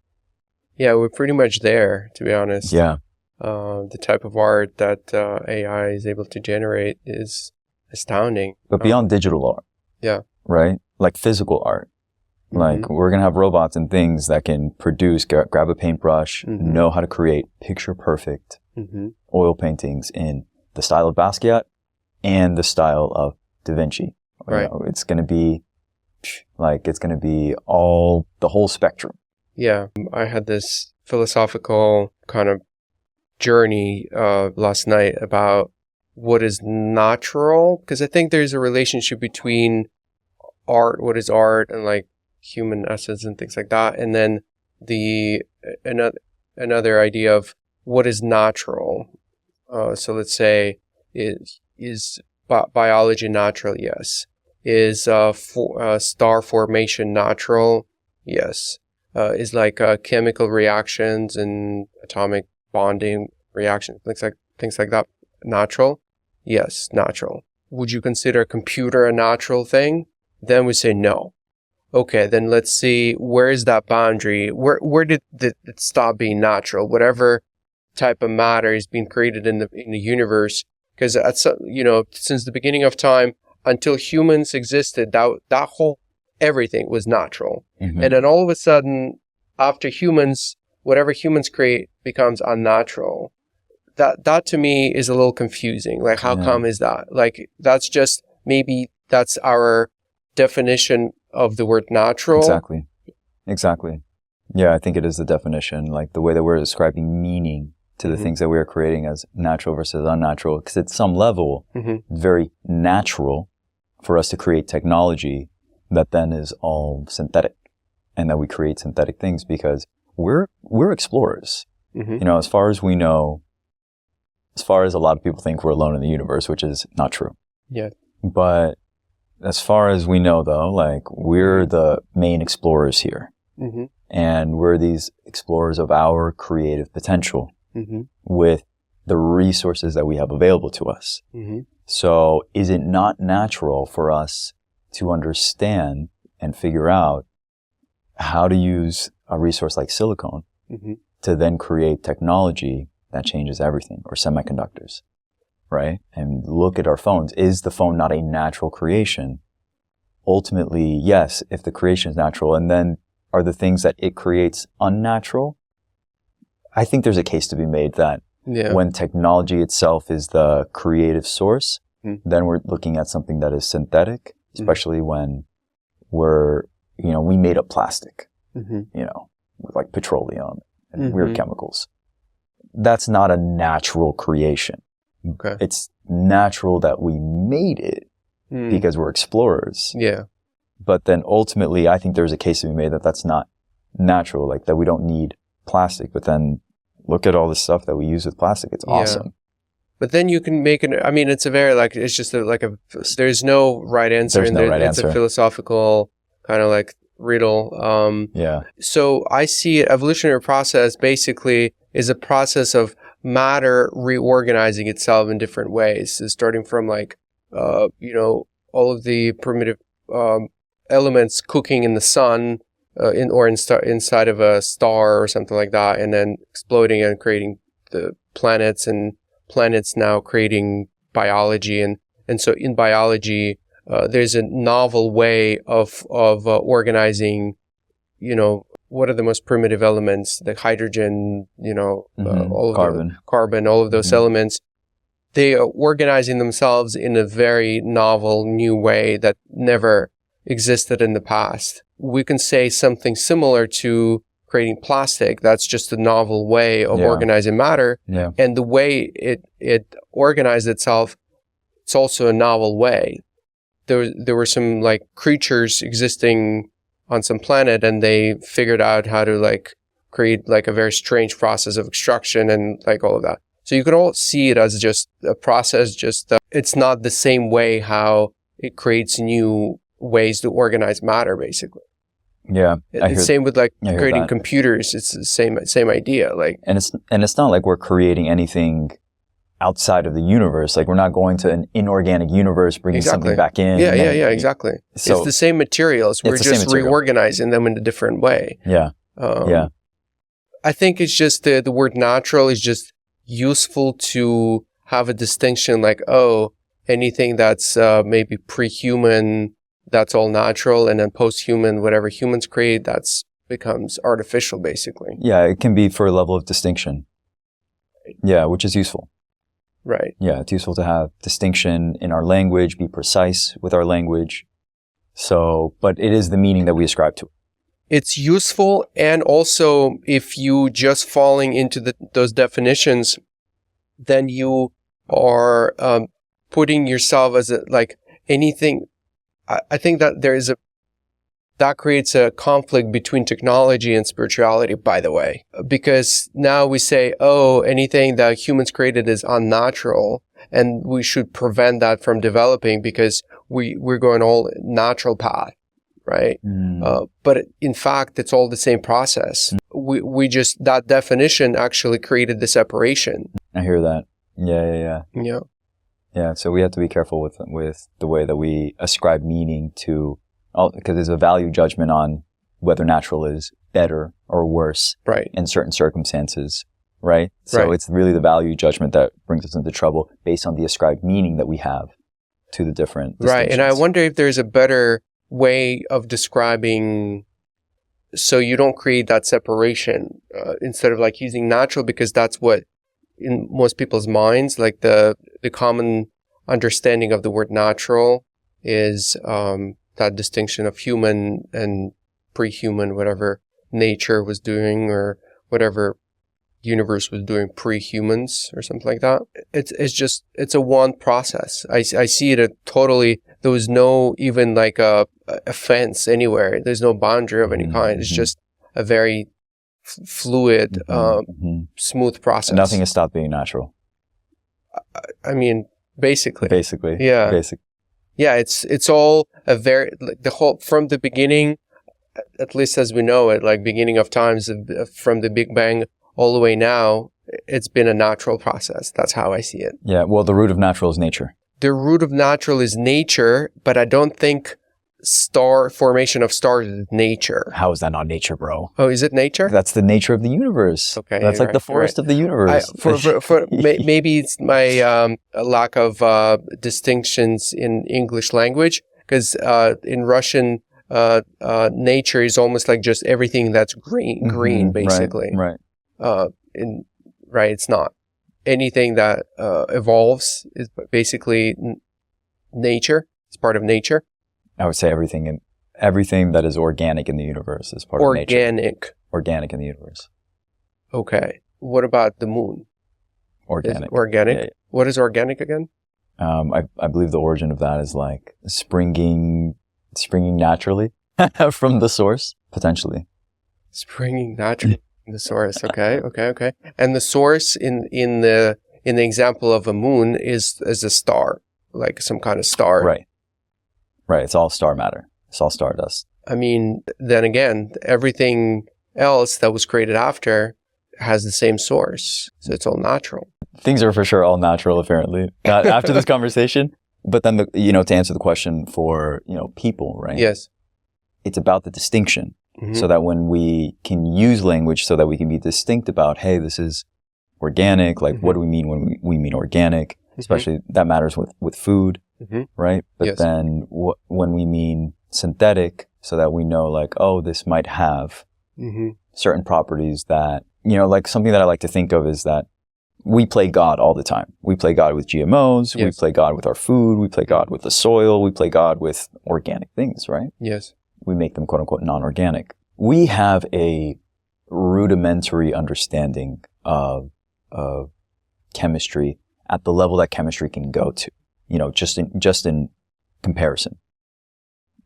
Yeah, we're pretty much there, to be honest. Yeah. The type of art that AI is able to generate is astounding. But beyond digital art. Yeah. Right? Like physical art. Like, we're going to have robots and things that can produce, grab a paintbrush, know how to create picture-perfect oil paintings in the style of Basquiat and the style of Da Vinci. Right. It's going to be all, the whole spectrum. Yeah. I had this philosophical kind of journey last night about what is natural, because I think there's a relationship between art, what is art, and like human essence and things like that. And then another idea of what is natural. So let's say, is biology natural? Yes. Is star formation natural? Yes. Is like chemical reactions and atomic bonding reactions, things like that, natural? Yes, natural. Would you consider a computer a natural thing? Then we say no. Okay, then let's see, where is that boundary? Where did it stop being natural? Whatever type of matter is being created in the universe, because since the beginning of time until humans existed, that whole everything was natural. Mm-hmm. And then all of a sudden, after humans, whatever humans create becomes unnatural. That to me is a little confusing. Like, how come is that? Like, that's just, maybe that's our definition of the word natural. Exactly. Yeah, I think it is the definition, like the way that we're describing meaning to the things that we are creating as natural versus unnatural. Because at some level, it's very natural for us to create technology that then is all synthetic, and that we create synthetic things because we're explorers. As far as we know, as far as a lot of people think we're alone in the universe, which is not true. Yeah. But as far as we know, though, like, we're the main explorers here. And we're these explorers of our creative potential with the resources that we have available to us. So is it not natural for us to understand and figure out how to use a resource like silicone to then create technology that changes everything, or semiconductors, right? And look at our phones. Is the phone not a natural creation? Ultimately, yes, if the creation is natural. And then are the things that it creates unnatural? I think there's a case to be made that when technology itself is the creative source, then we're looking at something that is synthetic, especially when we made up plastic, with like petroleum and weird chemicals. That's not a natural creation. Okay. It's natural that we made it because we're explorers. Yeah. But then ultimately, I think there's a case to be made that that's not natural, like that we don't need plastic. But then look at all the stuff that we use with plastic. It's awesome. But then you can make it's a very, it's just there's no right answer. It's a philosophical kind of like riddle. So I see evolutionary process basically is a process of matter reorganizing itself in different ways. So starting from all of the primitive elements cooking in the sun, inside of a star or something like that, and then exploding and creating the planets, and planets now creating biology, and so in biology, there's a novel way of organizing. What are the most primitive elements? The hydrogen, all of carbon, all of those elements. They are organizing themselves in a very novel, new way that never existed in the past. We can say something similar to creating plastic. That's just a novel way of organizing matter. Yeah. And the way it organized itself, it's also a novel way. There were some creatures existing on some planet, and they figured out how to create a very strange process of extraction and all of that. So you could all see it as just a process, it's not the same way how it creates new ways to organize matter, basically. Yeah. It's same with creating computers. It's the same idea. And it's not like we're creating anything outside of the universe. We're not going to an inorganic universe, bringing something back in. Yeah, exactly. So it's the same materials. We're just reorganizing them in a different way. Yeah. I think it's just the word natural is just useful to have a distinction, anything that's maybe pre-human, that's all natural, and then post-human, whatever humans create, that's becomes artificial, basically. Yeah, it can be for a level of distinction. Yeah, which is useful. Right. Yeah, it's useful to have distinction in our language, be precise with our language. So, but it is the meaning that we ascribe to it. It's useful, and also if you just falling into those definitions, then you are putting yourself as anything. I think that there is that creates a conflict between technology and spirituality, by the way, because now we say, oh, anything that humans created is unnatural, and we should prevent that from developing because we're going all natural path, right? But in fact, it's all the same process. We just, that definition actually created the separation. I hear that. Yeah. Yeah, so we have to be careful with the way that we ascribe meaning to, because there's a value judgment on whether natural is better or worse in certain circumstances, right? So it's really the value judgment that brings us into trouble based on the ascribed meaning that we have to the different distinctions. Right, and I wonder if there's a better way of describing, so you don't create that separation instead of like using natural, because that's what in most people's minds, like the common understanding of the word natural is that distinction of human and pre-human, whatever nature was doing or whatever universe was doing pre-humans or something like that. It's a one process. I see it totally, there was no even like a fence anywhere. There's no boundary of any kind. It's just a very fluid, smooth process. Nothing has stopped being natural. I mean, basically. Yeah. Yeah, it's all a very, like the whole, from the beginning, at least as we know it, like beginning of times, from the Big Bang all the way now, it's been a natural process. That's how I see it. Yeah, well, the root of natural is nature. The root of natural is nature, but I don't think formation of stars is nature. How is that not nature, bro? Oh, is it nature? That's the nature of the universe. Okay. That's like the forest of the universe. Maybe it's my lack of distinctions in English language, because in Russian, nature is almost like just everything that's green, basically. Right. It's not. Anything that evolves is basically nature. It's part of nature. I would say everything that is organic in the universe is part of nature. Organic in the universe. Okay. What about the moon? Organic. Yeah. What is organic again? I believe the origin of that is like springing naturally from the source, potentially. Springing naturally from the source. Okay. And the source in the example of a moon is a star, like some kind of star. Right. It's all star matter. It's all stardust. I mean, then again, everything else that was created after has the same source. So it's all natural. Things are for sure all natural, apparently, after this conversation. But then, to answer the question for, people, right? Yes. It's about the distinction. So that when we can use language so that we can be distinct about, hey, this is organic. Like, what do we mean when we mean organic? Especially that matters with food. Right? But then when we mean synthetic, so that we know like, oh, this might have certain properties that, like something that I like to think of is that we play God all the time. We play God with GMOs. We play God with our food. We play God with the soil. We play God with organic things, right? Yes. We make them quote unquote non-organic. We have a rudimentary understanding of chemistry at the level that chemistry can go to. Just in comparison.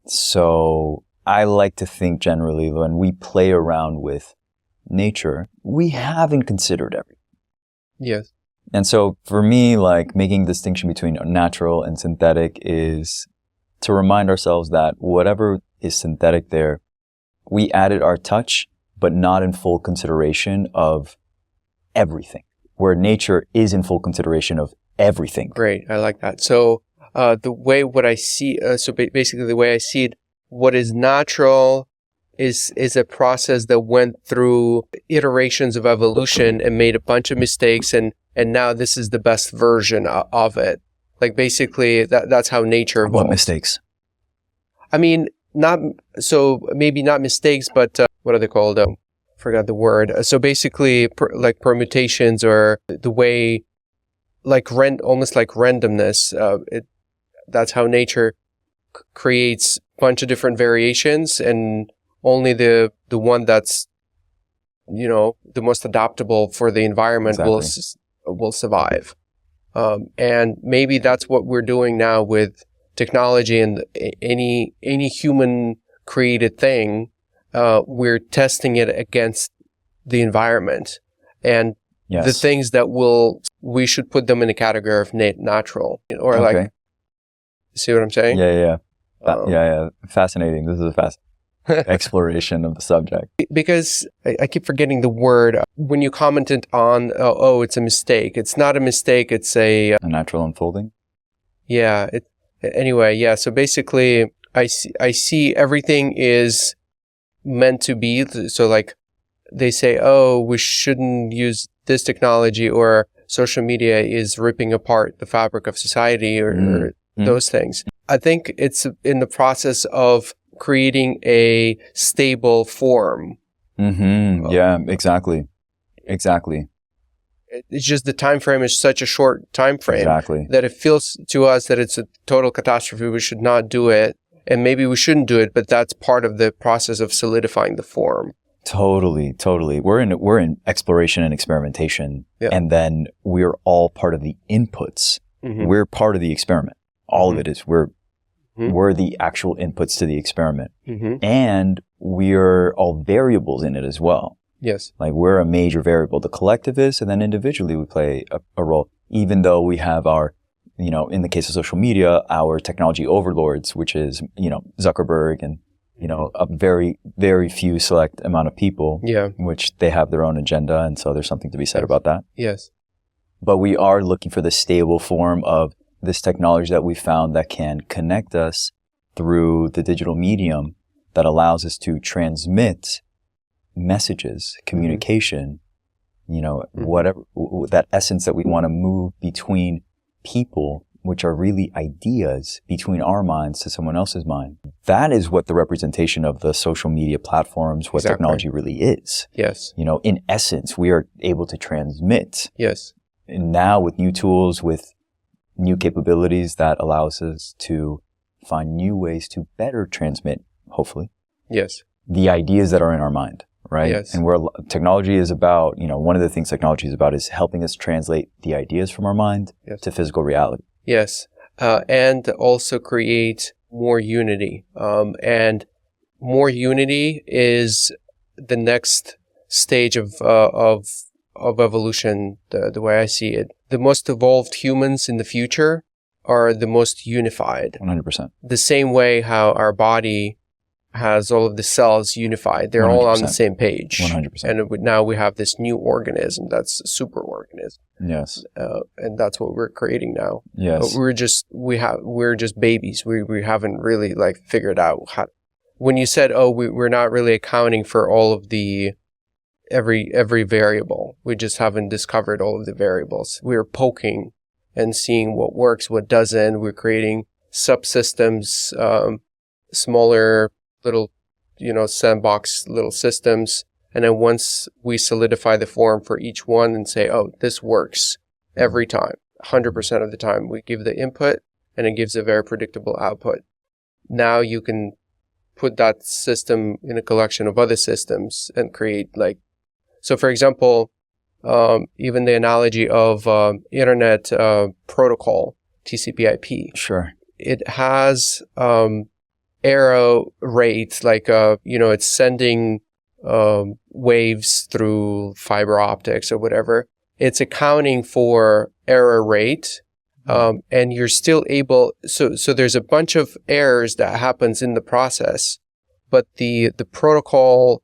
So I like to think generally when we play around with nature, we haven't considered everything. Yes. And so for me, like making distinction between natural and synthetic is to remind ourselves that whatever is synthetic there, we added our touch, but not in full consideration of everything, where nature is in full consideration of everything. Great. I like that. So basically the way I see it, what is natural is a process that went through iterations of evolution and made a bunch of mistakes, and now this is the best version of it. Like basically that's how nature evolved. What mistakes? I mean, maybe not mistakes, but what are they called? Forgot the word. So basically like permutations, or the way, like almost like randomness. That's how nature creates a bunch of different variations, and only the one that's, the most adaptable for the environment will survive. And maybe that's what we're doing now with technology and any human created thing, we're testing it against the environment and the things that we should put them in a category of natural, or like, see what I'm saying? Yeah. Fascinating. This is a fast exploration of the subject. Because I keep forgetting the word. When you commented on, it's a mistake. It's not a mistake. It's a natural unfolding. Yeah. Anyway, yeah. So basically, I see everything is meant to be. So like they say, we shouldn't use this technology, or social media is ripping apart the fabric of society, or those things. I think it's in the process of creating a stable form. Yeah, exactly. It's just the time frame is such a short time frame that it feels to us that it's a total catastrophe. We should not do it, and maybe we shouldn't do it, but that's part of the process of solidifying the form. Totally. We're in exploration and experimentation, and then we're all part of the inputs. We're part of the experiment. All of it is we're the actual inputs to the experiment, and we're all variables in it as well. Yes, like we're a major variable. The collective is, and then individually we play a role. Even though we have our, in the case of social media, our technology overlords, which is Zuckerberg and a very, very few select amount of people, which they have their own agenda. And so there's something to be said about that. Yes. But we are looking for the stable form of this technology that we found that can connect us through the digital medium that allows us to transmit messages, communication, whatever, that essence that we want to move between people, which are really ideas between our minds to someone else's mind. That is what the representation of the social media platforms, what technology really is. Yes. In essence, we are able to transmit. Yes. And now with new tools, with new capabilities, that allows us to find new ways to better transmit, hopefully. Yes. The ideas that are in our mind, right? Yes. And where technology is about, one of the things technology is about is helping us translate the ideas from our mind to physical reality. Yes. And also create more unity. And more unity is the next stage of evolution, the way I see it. The most evolved humans in the future are the most unified. 100%. The same way how our body has all of the cells unified. They're 100%. All on the same page. 100%. And now we have this new organism that's a super organism. Yes. And that's what we're creating now. Yes. We're just babies. We haven't really figured out how. When you said, we're not really accounting for all of the every variable. We just haven't discovered all of the variables. We're poking and seeing what works, what doesn't. We're creating subsystems, smaller little, sandbox little systems. And then once we solidify the form for each one and say, this works every time, 100% of the time, we give the input and it gives a very predictable output. Now you can put that system in a collection of other systems and create so for example, even the analogy of internet protocol, TCP/IP. Sure. It has error rates, it's sending waves through fiber optics or whatever. It's accounting for error rate, and you're still able. So there's a bunch of errors that happens in the process, but the protocol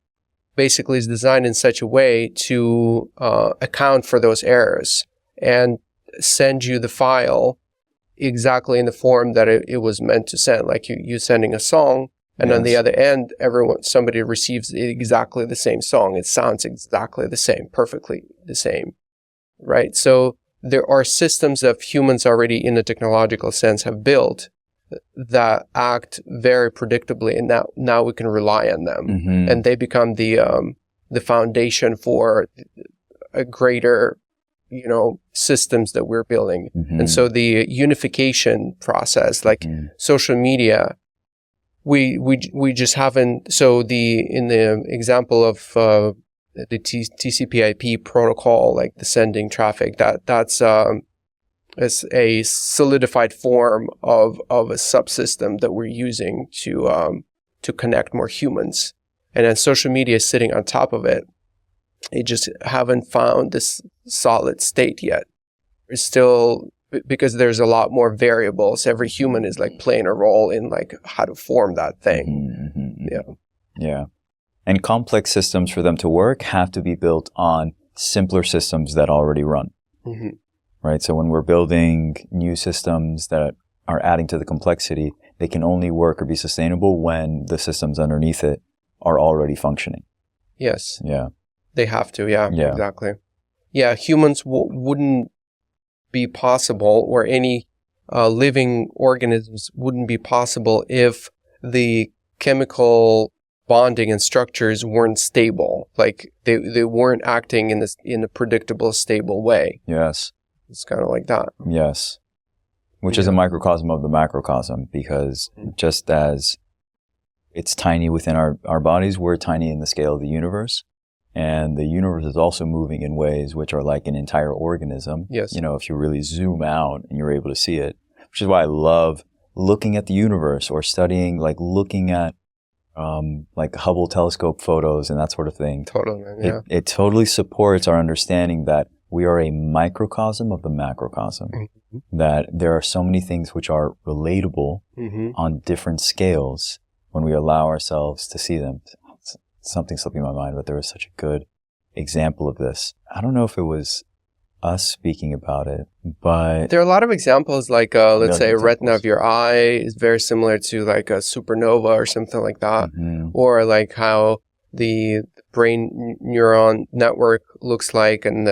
basically is designed in such a way to account for those errors and send you the file exactly in the form that it was meant to send. Like you sending a song, and on the other end, somebody receives exactly the same song. It sounds exactly the same, perfectly the same, right? So there are systems that humans already in a technological sense have built that act very predictably, and now we can rely on them, and they become the foundation for a greater, systems that we're building. And so the unification process, social media, we just haven't. So in the example of the TCP/IP protocol, the sending traffic, that's as a solidified form of a subsystem that we're using to to connect more humans. And then social media is sitting on top of it. They just haven't found this solid state yet. It's still, because there's a lot more variables. Every human is like playing a role in like how to form that thing. Mm-hmm. Yeah. Yeah. And complex systems, for them to work, have to be built on simpler systems that already run. Mm-hmm. Right? So when we're building new systems that are adding to the complexity, they can only work or be sustainable when the systems underneath it are already functioning. Yes. Yeah. They have to. Yeah. Yeah. Exactly. Yeah. Humans wouldn't be possible, or any living organisms wouldn't be possible if the chemical bonding and structures weren't stable. Like they weren't acting in a predictable, stable way. Yes. It's kind of like that. Yes. Which is a microcosm of the macrocosm, because just as it's tiny within our bodies, we're tiny in the scale of the universe. And the universe is also moving in ways which are like an entire organism. Yes. You know, if you really zoom out and you're able to see it, which is why I love looking at the universe, or studying, like looking at like Hubble telescope photos and that sort of thing. Totally, man. Yeah. It totally supports our understanding that we are a microcosm of the macrocosm. Mm-hmm. That there are so many things which are relatable on different scales when we allow ourselves to see them. Something slipping my mind, but there was such a good example of this. I don't know if it was us speaking about it, but there are a lot of examples, like let's say retina of your eye is very similar to like a supernova or something like that. Mm-hmm. Or like how the brain neuron network looks like, and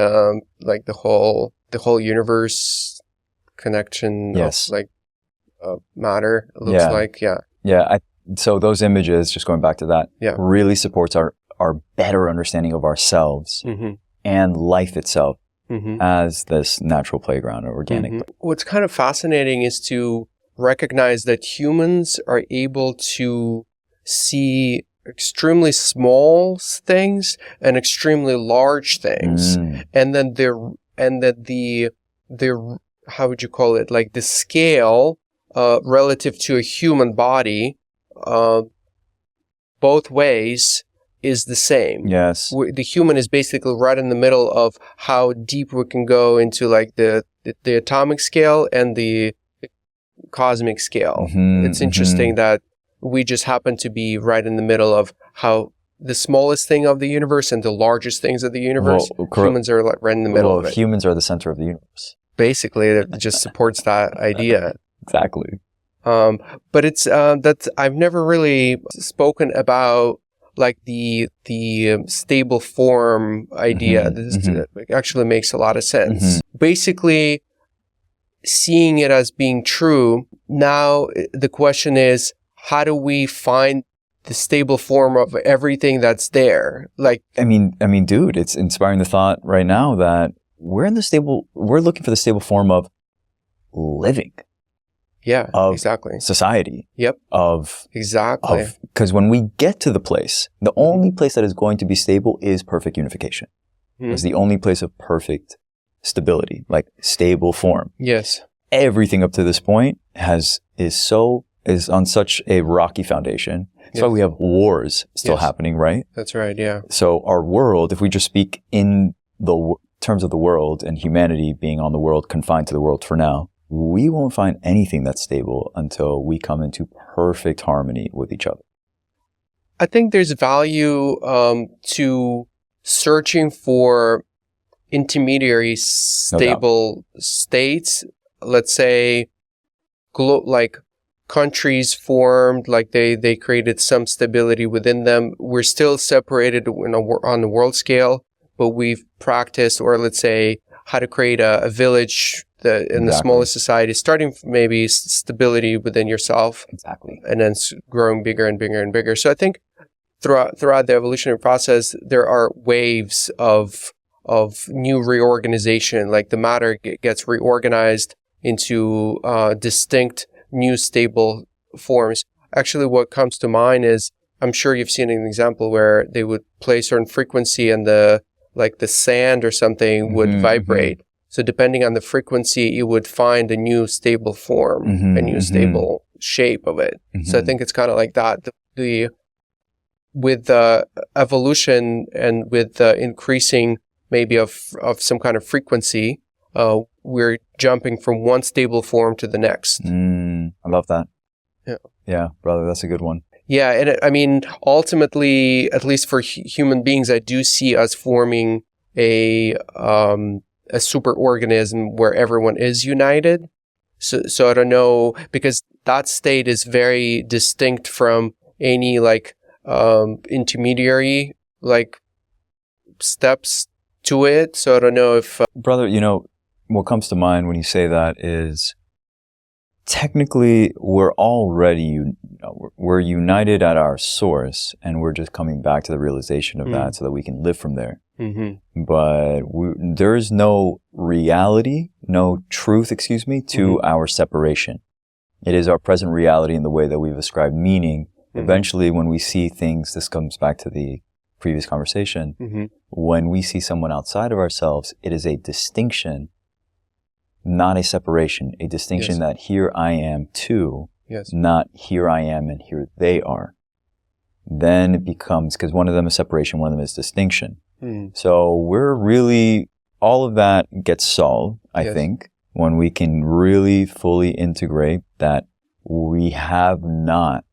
like the whole universe connection of like matter looks like. So those images, just going back to that, really supports our better understanding of ourselves and life itself as this natural playground or organic. What's kind of fascinating is to recognize that humans are able to see extremely small things and extremely large things. And then the how would you call it? Like the scale relative to a human body, both ways is the same. Yes. The human is basically right in the middle of how deep we can go into like the atomic scale and the cosmic scale. It's interesting that we just happen to be right in the middle of how the smallest thing of the universe and the largest things of the universe. Humans are like right in the middle of it. Humans are the center of the universe. Basically, it just supports that idea. Exactly. But it's that I've never really spoken about like the stable form idea. This actually makes a lot of sense. Basically, seeing it as being true, now the question is, how do we find the stable form of everything that's there? Like, I mean, dude, it's inspiring the thought right now that we're looking for the stable form of living. Yeah, of exactly. Society. Yep. Exactly. Because when we get to the place, the only place that is going to be stable is perfect unification. It's the only place of perfect stability, like stable form. Yes. Everything up to this point is on such a rocky foundation. That's why we have wars still happening, right? That's right, yeah. So our world, if we just speak in the terms of the world and humanity being on the world, confined to the world for now, we won't find anything that's stable until we come into perfect harmony with each other. I think there's value to searching for intermediary stable states. Let's say, like countries formed, like they created some stability within them. We're still separated on the world scale, but we've practiced, or let's say, how to create a village in the smallest society, starting from maybe stability within yourself. Exactly. And then growing bigger and bigger and bigger. So I think throughout the evolutionary process, there are waves of new reorganization, like the matter gets reorganized into distinct new stable forms. Actually, what comes to mind is, I'm sure you've seen an example where they would play a certain frequency and the sand or something would vibrate. So depending on the frequency, you would find a new stable form, a new stable shape of it. So I think it's kind of like that. with the evolution and with the increasing maybe of some kind of frequency, we're jumping from one stable form to the next. I love that. Yeah, brother, that's a good one. Yeah, and I mean, ultimately, at least for human beings, I do see us forming a super organism where everyone is united. So I don't know, because that state is very distinct from any like intermediary like steps to it. So I don't know if brother, what comes to mind when you say that is technically we're already we're united at our source, and we're just coming back to the realization of that so that we can live from there. But there is no reality, no truth, to our separation. It is our present reality in the way that we've ascribed meaning. Eventually, when we see things, this comes back to the previous conversation, when we see someone outside of ourselves, it is a distinction, not a separation, a distinction that here I am too, not here I am and here they are. Then it becomes, because one of them is separation, one of them is distinction. So we're really, all of that gets solved, I think, when we can really fully integrate that we have not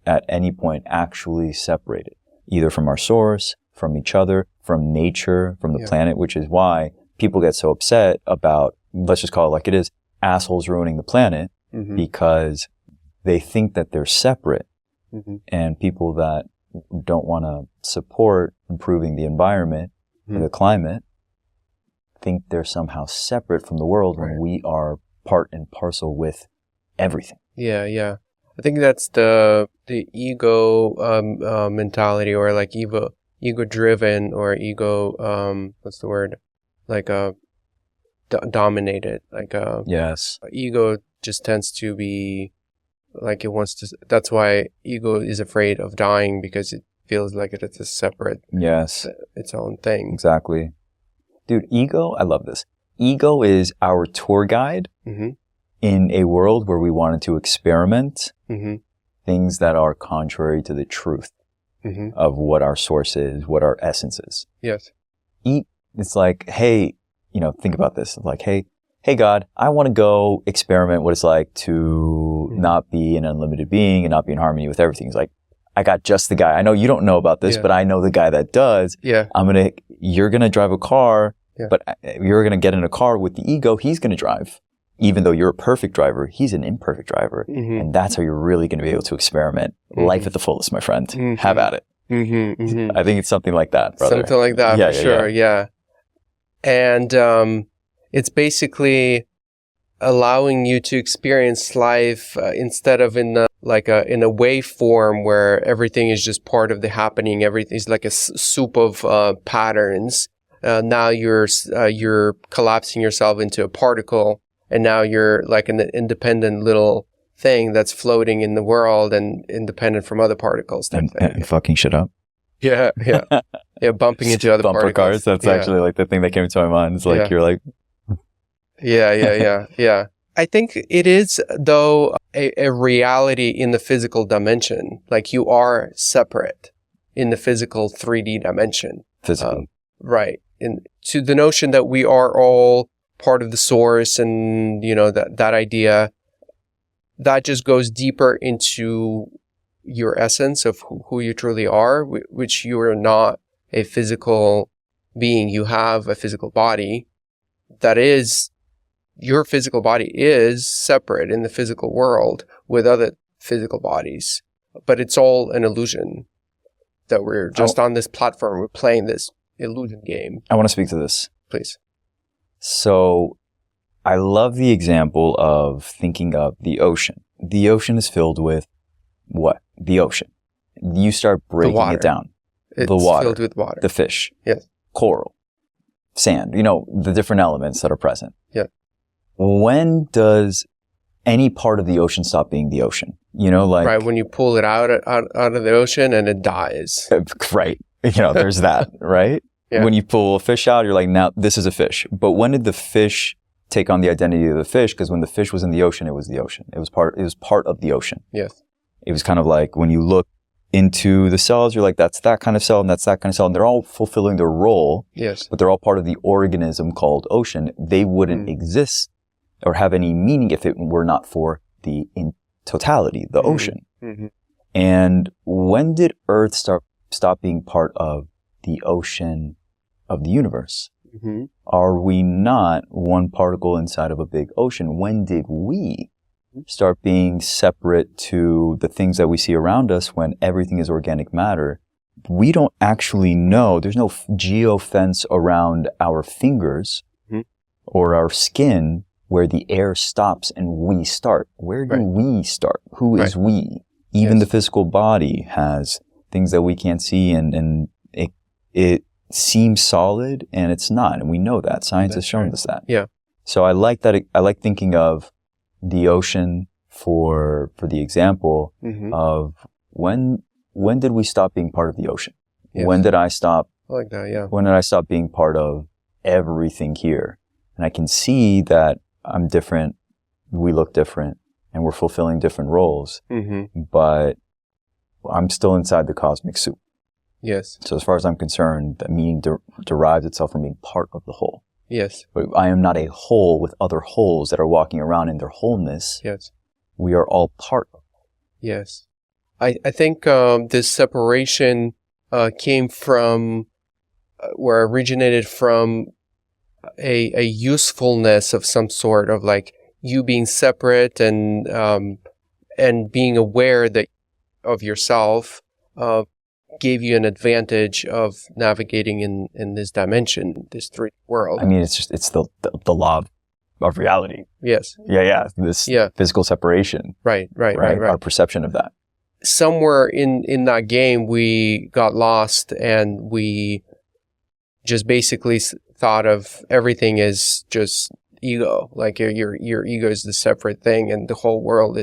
at any point actually separated, either from our source, from each other, from nature, from the planet, which is why people get so upset about, let's just call it like it is, assholes ruining the planet, because they think that they're separate. And people that don't want to support improving the environment or the climate think they're somehow separate from the world when we are part and parcel with everything. Yeah. I think that's the ego mentality, or like ego driven, or ego what's the word, like dominated, like ego just tends to be like it wants to. That's why ego is afraid of dying, because it feels like it's a separate, its own thing. Exactly. Dude, ego, I love this. Ego is our tour guide in a world where we wanted to experiment things that are contrary to the truth of what our source is, what our essence is. It's like, hey, think about this. Like, hey God, I want to go experiment what it's like to not be an unlimited being and not be in harmony with everything. It's like, I got just the guy. I know you don't know about this, but I know the guy that does. You're going to drive a car, but you're going to get in a car with the ego. He's going to drive. Even though you're a perfect driver, he's an imperfect driver. And that's how you're really going to be able to experiment. Life at the fullest, my friend. Have at it. I think it's something like that, brother. Something like that, for sure. And it's basically allowing you to experience life instead of in a waveform where everything is just part of the happening. Everything's like a soup of patterns. Now you're collapsing yourself into a particle, and now you're like an independent little thing that's floating in the world and independent from other particles. And fucking shit up. Yeah, bumping into other bumper particles. Cars. That's actually like the thing that came to my mind. It's like you're like, yeah. I think it is, though, a reality in the physical dimension. Like, you are separate in the physical 3D dimension. Right. And to the notion that we are all part of the source, and, that idea, that just goes deeper into your essence of who you truly are, which you are not a physical being. You have a physical body that is, your physical body is separate in the physical world with other physical bodies, but it's all an illusion that we're just on this platform. We're playing this illusion game. I want to speak to this. Please. So I love the example of thinking of the ocean. The ocean is filled with what? The ocean. You start breaking it down. It's the water. Filled with water. The fish. Yes. Coral. Sand. The different elements that are present. Yeah. When does any part of the ocean stop being the ocean? Right, when you pull it out of the ocean and it dies. Right. There's that, right? Yeah. When you pull a fish out, you're like, now this is a fish. But when did the fish take on the identity of the fish? Because when the fish was in the ocean, it was the ocean. It was part of the ocean. Yes. it was kind of like when you look into the cells, you're like, that's that kind of cell and that's that kind of cell. And they're all fulfilling their role. Yes. But they're all part of the organism called ocean. They wouldn't exist or have any meaning if it were not for the in totality, the ocean. Mm-hmm. And when did Earth stop being part of the ocean of the universe? Mm-hmm. Are we not one particle inside of a big ocean? When did we start being separate to the things that we see around us when everything is organic matter? We don't actually know. There's no geofence around our fingers or our skin where the air stops and we start. Where do we start? Who is we? Even the physical body has things that we can't see, and it seems solid and it's not. And we know that. Science has shown us that. Yeah. So I like that. I like thinking of the ocean for the example of when did we stop being part of the ocean? Yes. When did I stop? I like that, yeah. When did I stop being part of everything here? And I can see that I'm different, we look different, and we're fulfilling different roles, but I'm still inside the cosmic soup. Yes. So as far as I'm concerned, that meaning derives itself from being part of the whole. Yes. But I am not a whole with other wholes that are walking around in their wholeness. Yes. We are all part of it. Yes. I think this separation came from, or originated from a usefulness of some sort of like you being separate and being aware that of yourself gave you an advantage of navigating in this dimension, this 3D world. I mean, it's the law of reality. Yes. Yeah. This physical separation. Right. Our perception of that. Somewhere in that game, we got lost and we just basically thought of everything as just ego. Like your ego is the separate thing and the whole world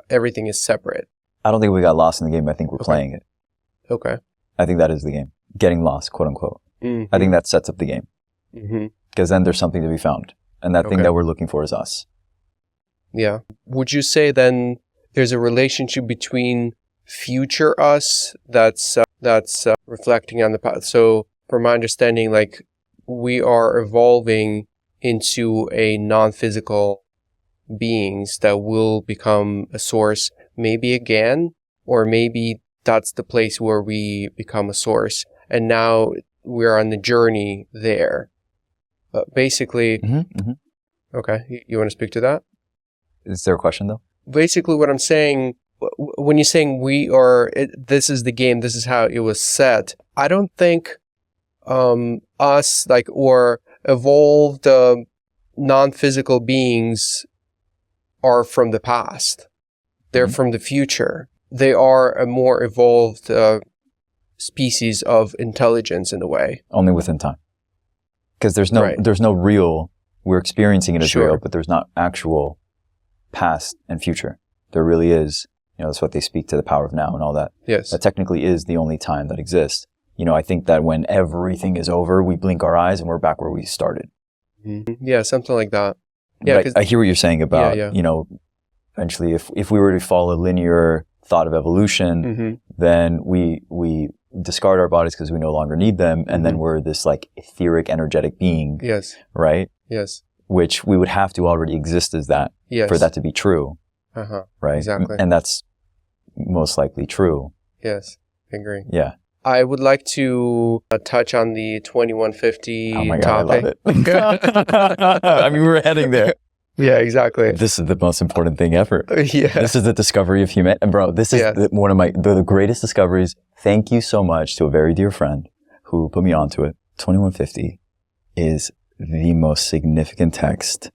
everything is separate. I don't think we got lost in the game. I think we're playing it. Okay. I think that is the game. Getting lost, quote unquote. I think that sets up the game. Because then there's something to be found. And that thing that we're looking for is us. Yeah. Would you say then there's a relationship between future us that's reflecting on the past? So from my understanding, like we are evolving into a non-physical beings that will become a source maybe again, or maybe that's the place where we become a source. And now we're on the journey there. Basically, okay, you want to speak to that? Is there a question though? Basically what I'm saying, when you're saying this is the game, this is how it was set, I don't think us, like, or evolved non-physical beings are from the past. They're from the future. They are a more evolved species of intelligence in a way. Only within time. Because there's no real, we're experiencing it as real, but there's not actual past and future. There really is, that's what they speak to the power of now and all that. Yes. That technically is the only time that exists. I think that when everything is over, we blink our eyes and we're back where we started. Yeah, something like that. Yeah, I hear what you're saying about, eventually if we were to follow a linear thought of evolution, then we discard our bodies because we no longer need them. And then we're this like etheric, energetic being. Yes. Right? Yes. Which we would have to already exist as that for that to be true. Right? Exactly. And that's most likely true. Yes. I agree. Yeah. I would like to touch on the 2150 Oh my God, topic. I love it. I mean, we're heading there. Yeah, exactly. This is the most important thing ever. Yeah. This is the discovery of humanity. And bro, this is one of the greatest discoveries. Thank you so much to a very dear friend who put me onto it. 2150 is the most significant text,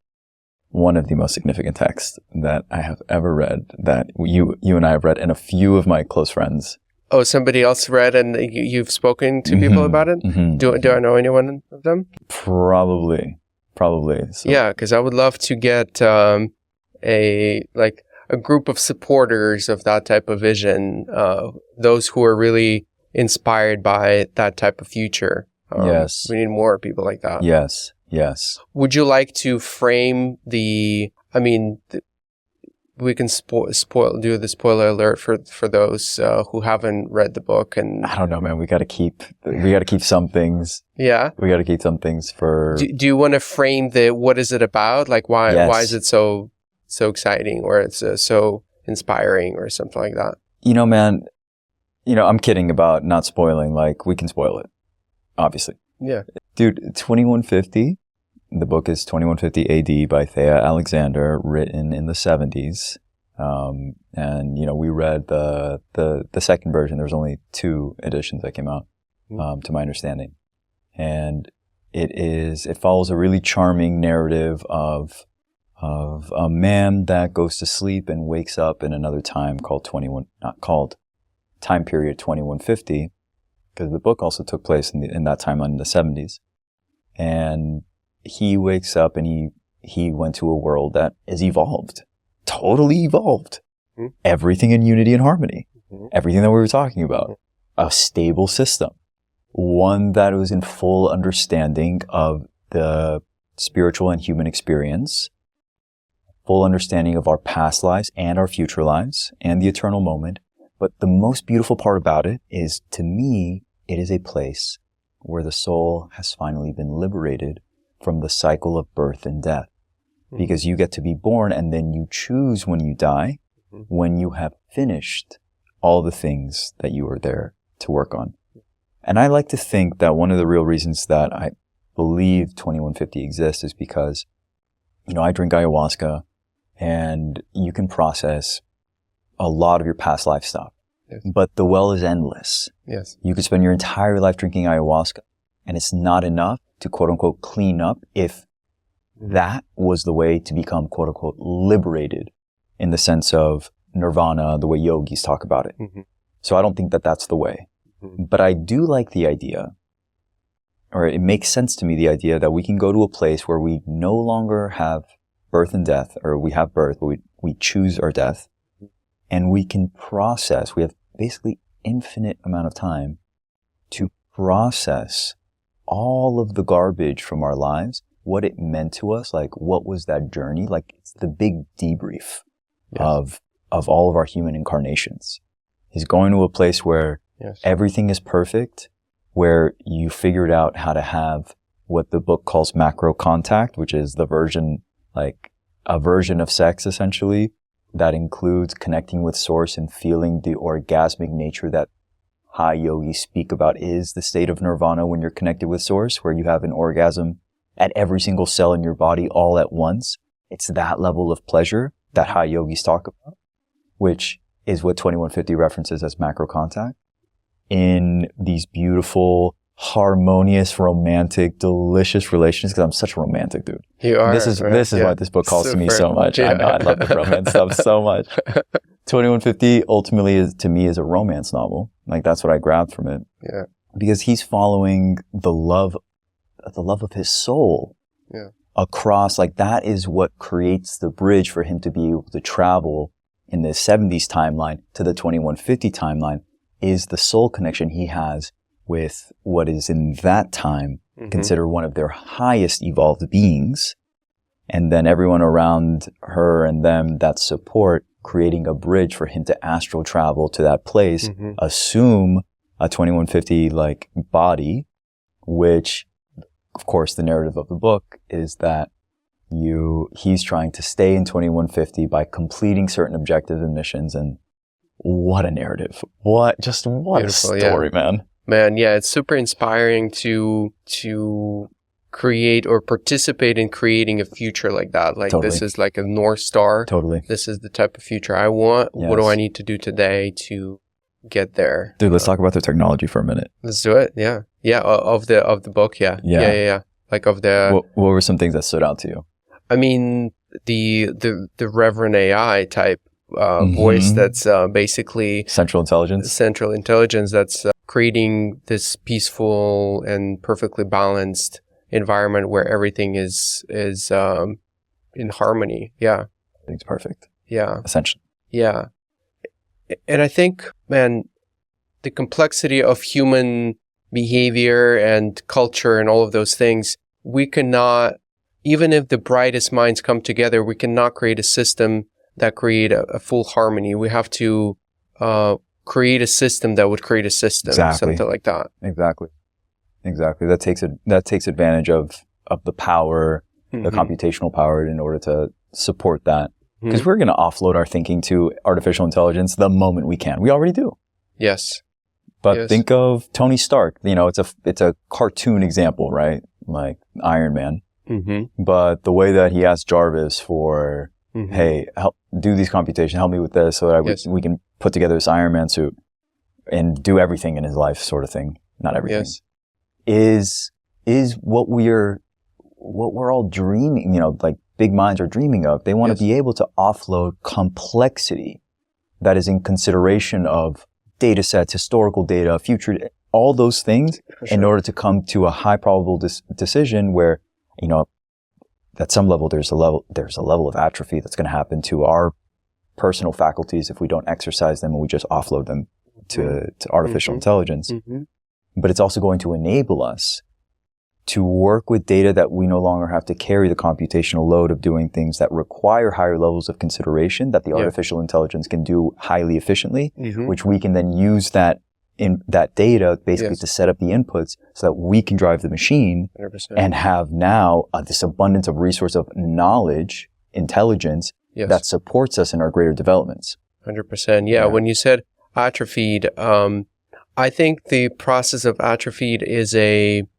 one of the most significant texts that I have ever read, that you and I have read, and a few of my close friends. Oh, somebody else read and you've spoken to people about it? Do I know anyone of them? Probably. So. Yeah, because I would love to get a group of supporters of that type of vision, those who are really inspired by that type of future. Yes. We need more people like that. Yes. Would you like to frame we we can do the spoiler alert for those who haven't read the book. And I don't know, man. We got to keep some things. Yeah. We got to keep some things for. Do you want to frame what is it about? Like why is it so exciting, or it's so inspiring, or something like that? Man. I'm kidding about not spoiling. Like, we can spoil it, obviously. Yeah. Dude, 2150. The book is 2150 AD by Thea Alexander, written in the 70s. And we read the second version. There's only 2 editions that came out, to my understanding. And it follows a really charming narrative of a man that goes to sleep and wakes up in another time time period 2150, because the book also took place in that timeline in the 70s. And he wakes up and he went to a world that is evolved, totally evolved. Mm-hmm. Everything in unity and harmony. Mm-hmm. Everything that we were talking about. Mm-hmm. A stable system. One that was in full understanding of the spiritual and human experience. Full understanding of our past lives and our future lives and the eternal moment. But the most beautiful part about it is, to me, it is a place where the soul has finally been liberated from the cycle of birth and death. Because you get to be born and then you choose when you die, when you have finished all the things that you were there to work on. And I like to think that one of the real reasons that I believe 2150 exists is because, I drink ayahuasca and you can process a lot of your past life stuff. Yes. But the well is endless. Yes. You could spend your entire life drinking ayahuasca and it's not enough to quote unquote clean up if that was the way to become quote unquote liberated in the sense of nirvana, the way yogis talk about it. Mm-hmm. So I don't think that that's the way. Mm-hmm. But I do like the idea, or it makes sense to me, the idea that we can go to a place where we no longer have birth and death, or we have birth, but we choose our death, and we can process. We have basically infinite amount of time to process all of the garbage from our lives, what it meant to us, like what was that journey, like it's the big debrief of all of our human incarnations, is going to a place where everything is perfect, where you figured out how to have what the book calls macro contact, which is the version, like a version of sex essentially, that includes connecting with source and feeling the orgasmic nature that high yogis speak about is the state of nirvana when you're connected with source, where you have an orgasm at every single cell in your body all at once. It's that level of pleasure that high yogis talk about, which is what 2150 references as macro contact, in these beautiful, harmonious, romantic, delicious relations. Because I'm such a romantic dude. You are. This is why this book calls to me so much. Yeah. I know, I love the romance stuff so much. 2150 ultimately is a romance novel. Like, that's what I grabbed from it. Yeah. Because he's following the love of his soul. Yeah. Across, like, that is what creates the bridge for him to be able to travel in the 70s timeline to the 2150 timeline, is the soul connection he has with what is in that time considered one of their highest evolved beings. And then everyone around her and them that support, creating a bridge for him to astral travel to that place, assume a 2150 like body, which, of course, the narrative of the book is that he's trying to stay in 2150 by completing certain objectives and missions. And what a narrative. What beautiful, a story, man. Man, yeah, it's super inspiring to create or participate in creating a future like that. Like, totally. This is like a North Star. Totally. This is the type of future I want. Yes. What do I need to do today to get there? Dude, let's talk about the technology for a minute. Let's do it. Yeah. Yeah. Of the book. Yeah. Like of the... What were some things that stood out to you? I mean, the Reverend AI type voice that's basically... Central intelligence that's creating this peaceful and perfectly balanced environment where everything is in harmony. Yeah. Everything's perfect. Yeah. Essentially. Yeah. And I think, man, the complexity of human behavior and culture and all of those things, we cannot, even if the brightest minds come together, we cannot create a system that create a full harmony. We have to create a system that would create a system, Exactly. something like that. Exactly. That takes advantage of the power, the computational power in order to support that. Because we're going to offload our thinking to artificial intelligence the moment we can. We already do. Yes. But think of Tony Stark. You know, it's a cartoon example, right? Like Iron Man. But the way that he asked Jarvis for, hey, help do these computations, help me with this so that we can put together this Iron Man suit and do everything in his life, sort of thing. Not everything. Is what we're all dreaming, you know, like big minds are dreaming of. They want to be able to offload complexity that is in consideration of data sets, historical data, future, all those things in order to come to a high probable decision where, you know, at some level, there's a level of atrophy that's going to happen to our personal faculties if we don't exercise them and we just offload them to artificial intelligence. But it's also going to enable us to work with data that we no longer have to carry the computational load of doing things that require higher levels of consideration that the artificial intelligence can do highly efficiently, which we can then use that data basically to set up the inputs so that we can drive the machine 100%. And have now this abundance of resource of knowledge, intelligence that supports us in our greater developments. 100%. Yeah. When you said atrophied, I think the process of atrophied is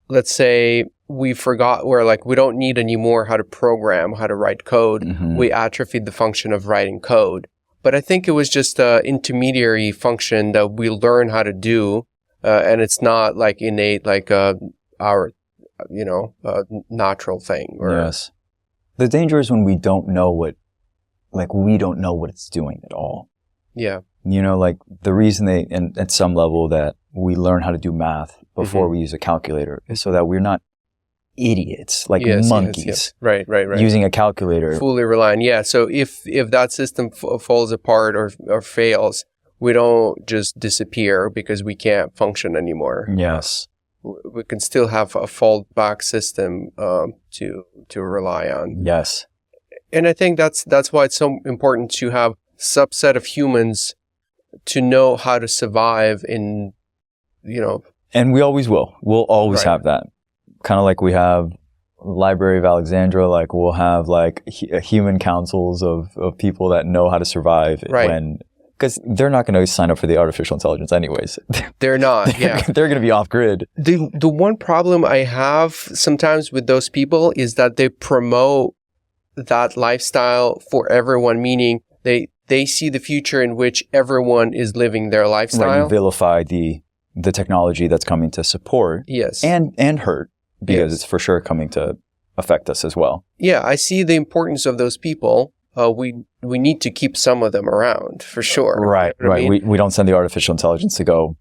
let's say we forgot we don't need anymore how to program, how to write code. We atrophied the function of writing code. But I think it was just an intermediary function that we learn how to do. And it's not like innate, like our, natural thing. Yes. The danger is when we don't know what it's doing at all. Yeah. You know, like the reason and at some level that we learn how to do math before we use a calculator is so that we're not idiots, like monkeys. Yes. Right. Using a calculator. Fully reliant. Yeah. So if that system falls apart or fails, we don't just disappear because we can't function anymore. Yes. We can still have a fallback system to rely on. Yes. And I think that's why it's so important to have subset of humans to know how to survive in, And we always will. We'll always have that. Kind of like we have Library of Alexandria, like we'll have like human councils of people that know how to survive because they're not going to sign up for the artificial intelligence anyways. They're not. They're going to be off grid. The one problem I have sometimes with those people is that they promote that lifestyle for everyone, meaning they see the future in which everyone is living their lifestyle. Right, you vilify the technology that's coming to support and hurt. Because it's for sure coming to affect us as well. Yeah, I see the importance of those people. We need to keep some of them around for sure. Right, you know right. I mean? We don't send the artificial intelligence to go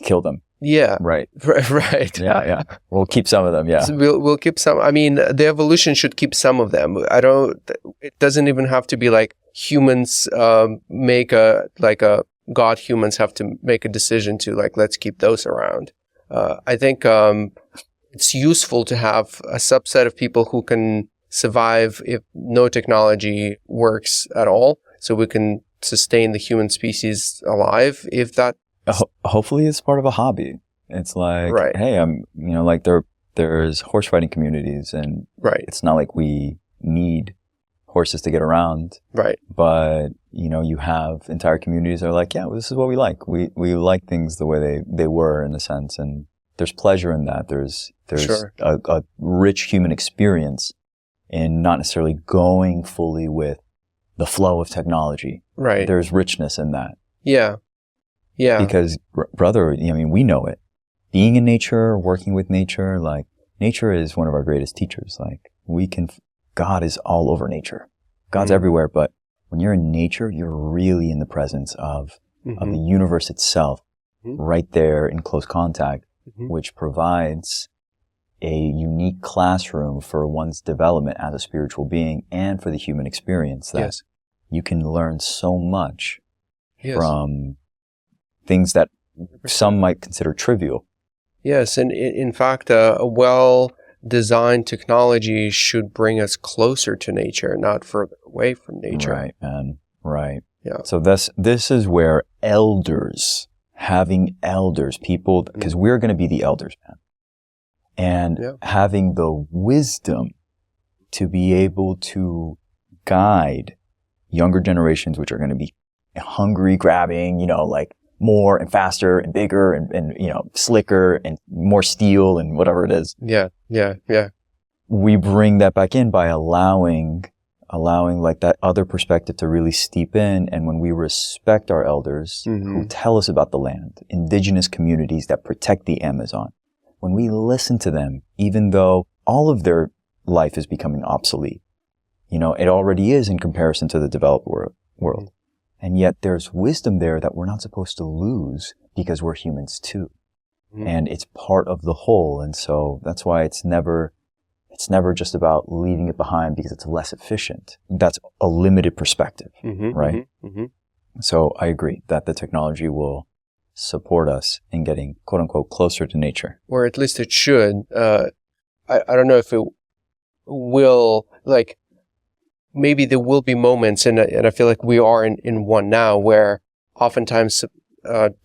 kill them. Yeah. Right. Right. Yeah. We'll keep some of them. Yeah. So we'll keep some. I mean, the evolution should keep some of them. It doesn't even have to be like humans make God humans have to make a decision to let's keep those around. I think it's useful to have a subset of people who can survive if no technology works at all, so we can sustain the human species alive. If that, hopefully, it's part of a hobby. It's like, hey, there's horse riding communities, and it's not like we need horses to get around, but you have entire communities that are like, this is what we like. We like things the way they were in a sense, and there's pleasure in that. There's a rich human experience in not necessarily going fully with the flow of technology. Right. There's richness in that. Yeah. Yeah. Because, brother, we know it. Being in nature, working with nature, nature is one of our greatest teachers. God is all over nature. God's everywhere, but when you're in nature, you're really in the presence of the universe itself, right there in close contact. Which provides a unique classroom for one's development as a spiritual being and for the human experience that you can learn so much from things that some might consider trivial. Yes, and in fact, a well-designed technology should bring us closer to nature, not further away from nature. Right, man. Right. Yeah. So this is where having elders, people, because we're going to be the elders, man. And having the wisdom to be able to guide younger generations, which are going to be hungry, grabbing, like more and faster and bigger and slicker and more steel and whatever it is. Yeah. We bring that back in by allowing like that other perspective to really steep in. And when we respect our elders who tell us about the land, indigenous communities that protect the Amazon, when we listen to them, even though all of their life is becoming obsolete, it already is in comparison to the developed world. And yet there's wisdom there that we're not supposed to lose because we're humans too. And it's part of the whole. And so that's why it's never just about leaving it behind because it's less efficient. That's a limited perspective, right? So I agree that the technology will support us in getting quote unquote closer to nature. Or at least it should. I don't know if it will, like, maybe there will be moments, and I feel like we are in one now, where oftentimes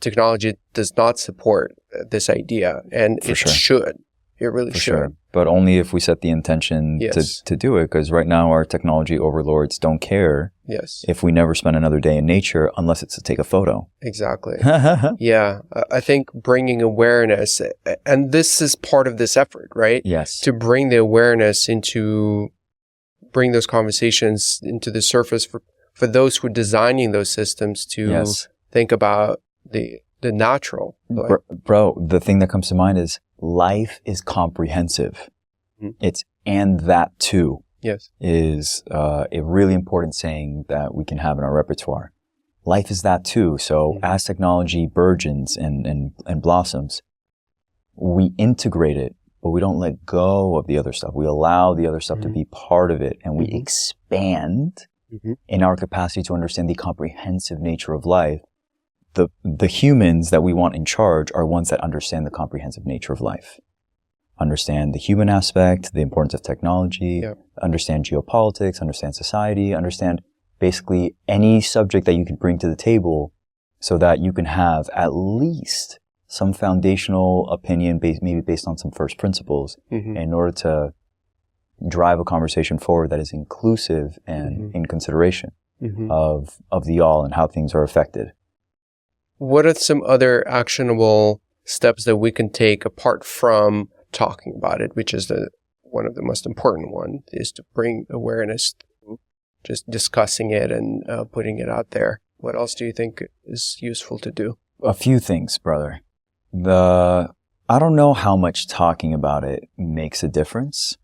technology does not support this idea, and it should. It really should. Sure. But only if we set the intention to do it, because right now our technology overlords don't care if we never spend another day in nature unless it's to take a photo. Exactly. Yeah. I think bringing awareness, and this is part of this effort, right? Yes. To bring the awareness bring those conversations into the surface for those who are designing those systems to think about the natural. Bro, the thing that comes to mind is life is comprehensive. It's, and that too is a really important saying that we can have in our repertoire. Life is that too. So as technology burgeons and blossoms, we integrate it, but we don't let go of the other stuff. We allow the other stuff to be part of it, and we expand in our capacity to understand the comprehensive nature of life. The humans that we want in charge are ones that understand the comprehensive nature of life, understand the human aspect, the importance of technology, understand geopolitics, understand society, understand basically any subject that you can bring to the table so that you can have at least some foundational opinion maybe based on some first principles in order to drive a conversation forward that is inclusive and in consideration of the all and how things are affected. What are some other actionable steps that we can take apart from talking about it, which is one of the most important one, is to bring awareness to just discussing it and putting it out there? What else do you think is useful to do? A few things, brother. I don't know how much talking about it makes a difference.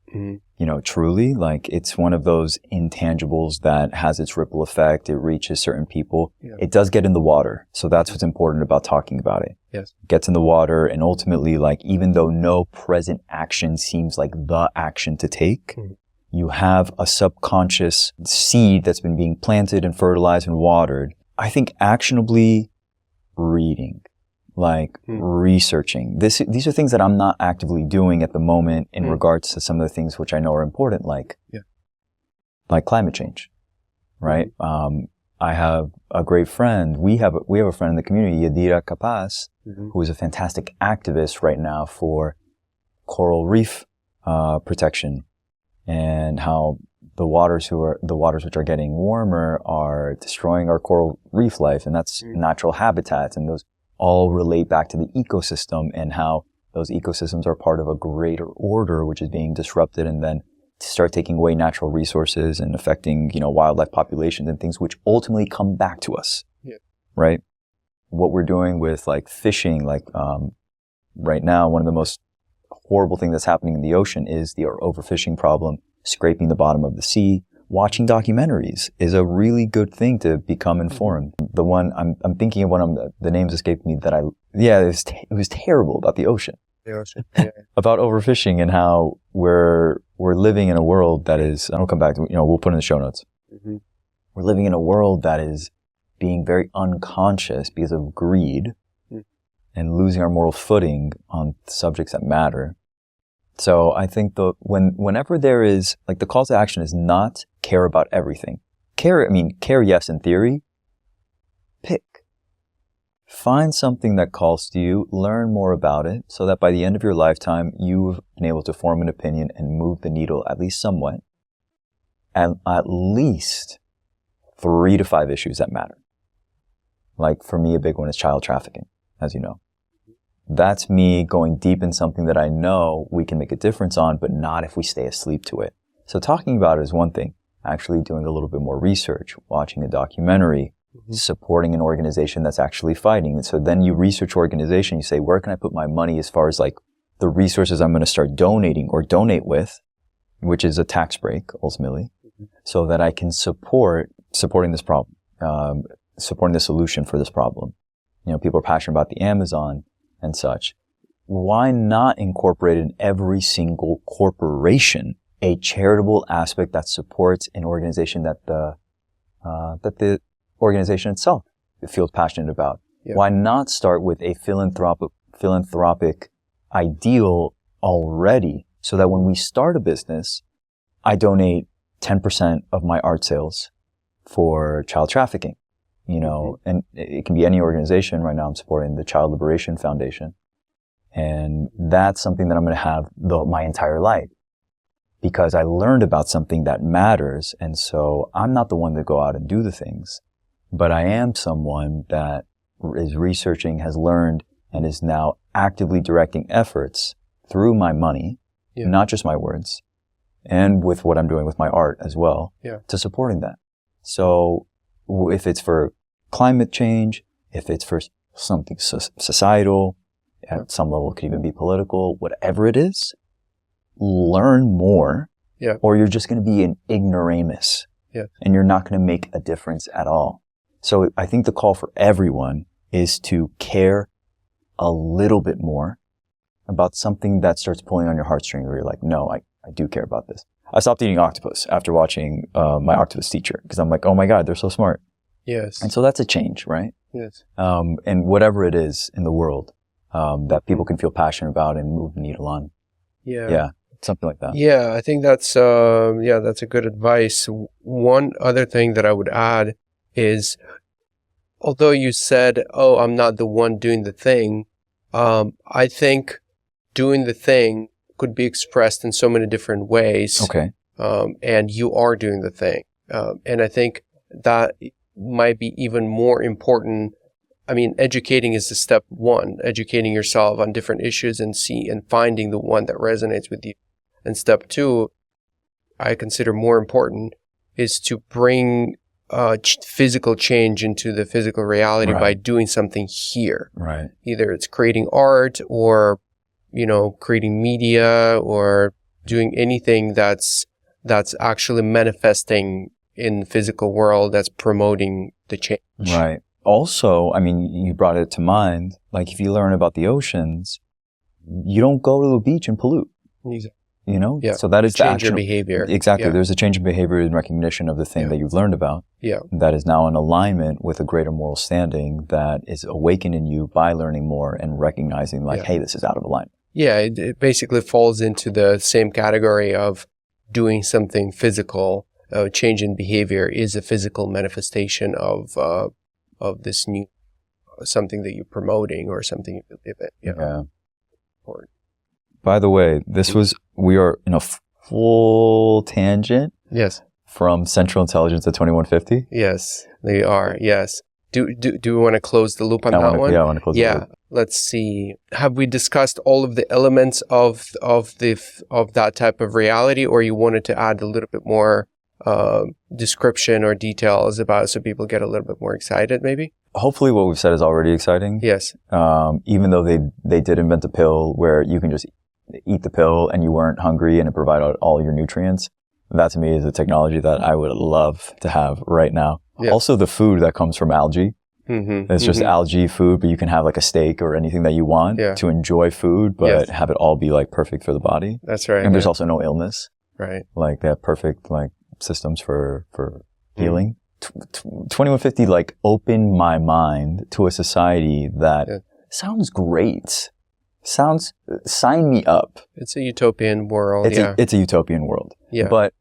Truly, like, it's one of those intangibles that has its ripple effect. It reaches certain people. It does get in the water. So that's what's important about talking about it. Yes. It gets in the water, and ultimately, like, even though no present action seems like the action to take, you have a subconscious seed that's been being planted and fertilized and watered. I think actionably reading, like researching. These are things that I'm not actively doing at the moment in regards to some of the things which I know are important, like climate change, right? I have a great friend. We have a friend in the community, Yadira Capaz, who is a fantastic activist right now for coral reef protection, and how the waters which are getting warmer are destroying our coral reef life, and that's natural habitats, and those all relate back to the ecosystem and how those ecosystems are part of a greater order which is being disrupted, and then to start taking away natural resources and affecting, wildlife populations and things which ultimately come back to us. Right? What we're doing with like fishing, right now, one of the most horrible things that's happening in the ocean is the overfishing problem, scraping the bottom of the sea. Watching documentaries is a really good thing to become informed. The one I'm thinking of, the names escaped me it was terrible about the ocean. About overfishing and how we're living in a world that is, I'll come back to, we'll put it in the show notes. We're living in a world that is being very unconscious because of greed and losing our moral footing on subjects that matter. So I think whenever there is, like, the call to action is not care about everything, care, yes, in theory. Pick. Find something that calls to you, learn more about it, so that by the end of your lifetime, you've been able to form an opinion and move the needle at least somewhat. And at least 3 to 5 issues that matter. Like for me, a big one is child trafficking, as you know. That's me going deep in something that I know we can make a difference on, but not if we stay asleep to it. So talking about it is one thing. Actually doing a little bit more research, watching a documentary, supporting an organization that's actually fighting. And so then you research organization, you say, where can I put my money as far as like the resources I'm going to start donating or donate with, which is a tax break ultimately, so that I can supporting this problem, supporting the solution for this problem. You know, people are passionate about the Amazon and such. Why not incorporate in every single corporation a charitable aspect that supports an organization that the organization itself feels passionate about? Yeah. Why not start with a philanthropic ideal already, so that when we start a business, I donate 10% of my art sales for child trafficking, you know, and it can be any organization. Right now I'm supporting the Child Liberation Foundation. And that's something that I'm going to have my entire life, because I learned about something that matters. And so I'm not the one to go out and do the things, but I am someone that is researching, has learned, and is now actively directing efforts through my money, not just my words, and with what I'm doing with my art as well, to supporting that. So if it's for climate change, if it's for something societal, at some level it could even be political, whatever it is, learn more, or you're just going to be an ignoramus, and you're not going to make a difference at all. So I think the call for everyone is to care a little bit more about something that starts pulling on your heartstrings, where you're like, no, I do care about this. I stopped eating octopus after watching my octopus teacher, because I'm like, oh my God, they're so smart. Yes. And so that's a change, right? Yes. And whatever it is in the world that people can feel passionate about and move the needle on. Yeah. Something like that. Yeah, I think that's a good advice. One other thing that I would add is, although you said, oh, I'm not the one doing the thing, I think doing the thing could be expressed in so many different ways. Okay. And you are doing the thing. And I think that might be even more important. I mean, educating is the step one, educating yourself on different issues and finding the one that resonates with you. And step two, I consider more important, is to bring physical change into the physical reality by doing something here. Right. Either it's creating art or, creating media or doing anything that's actually manifesting in the physical world, that's promoting the change. Right. Also, I mean, you brought it to mind, like if you learn about the oceans, you don't go to the beach and pollute. Exactly. Yeah. So that is the change your behavior. Exactly. Yeah. There's a change in behavior and recognition of the thing that you've learned about. Yeah. That is now in alignment with a greater moral standing that is awakened in you by learning more and recognizing hey, this is out of alignment. Yeah. It basically falls into the same category of doing something physical. Change in behavior is a physical manifestation of this new, something that you're promoting or something you believe in. Yeah. By the way, we are in a full tangent. Yes. From Central Intelligence at 2150. Yes, they are. Yes. Do we want to close the loop on that one? Yeah, I want to close the loop. Yeah. Let's see. Have we discussed all of the elements of that type of reality, or you wanted to add a little bit more description or details about it so people get a little bit more excited, maybe? Hopefully what we've said is already exciting. Yes. Even though they did invent a pill where you can just eat the pill and you weren't hungry and it provided all your nutrients. That to me is a technology that I would love to have right now. Yeah. Also the food that comes from algae. Mm-hmm. It's just algae food, but you can have like a steak or anything that you want to enjoy food, but have it all be like perfect for the body. That's right. And there's also no illness. Right. Like they have perfect like systems for healing. 2150 like opened my mind to a society that sounds great. Sign me up. It's a utopian world. It's a utopian world. Yeah. But,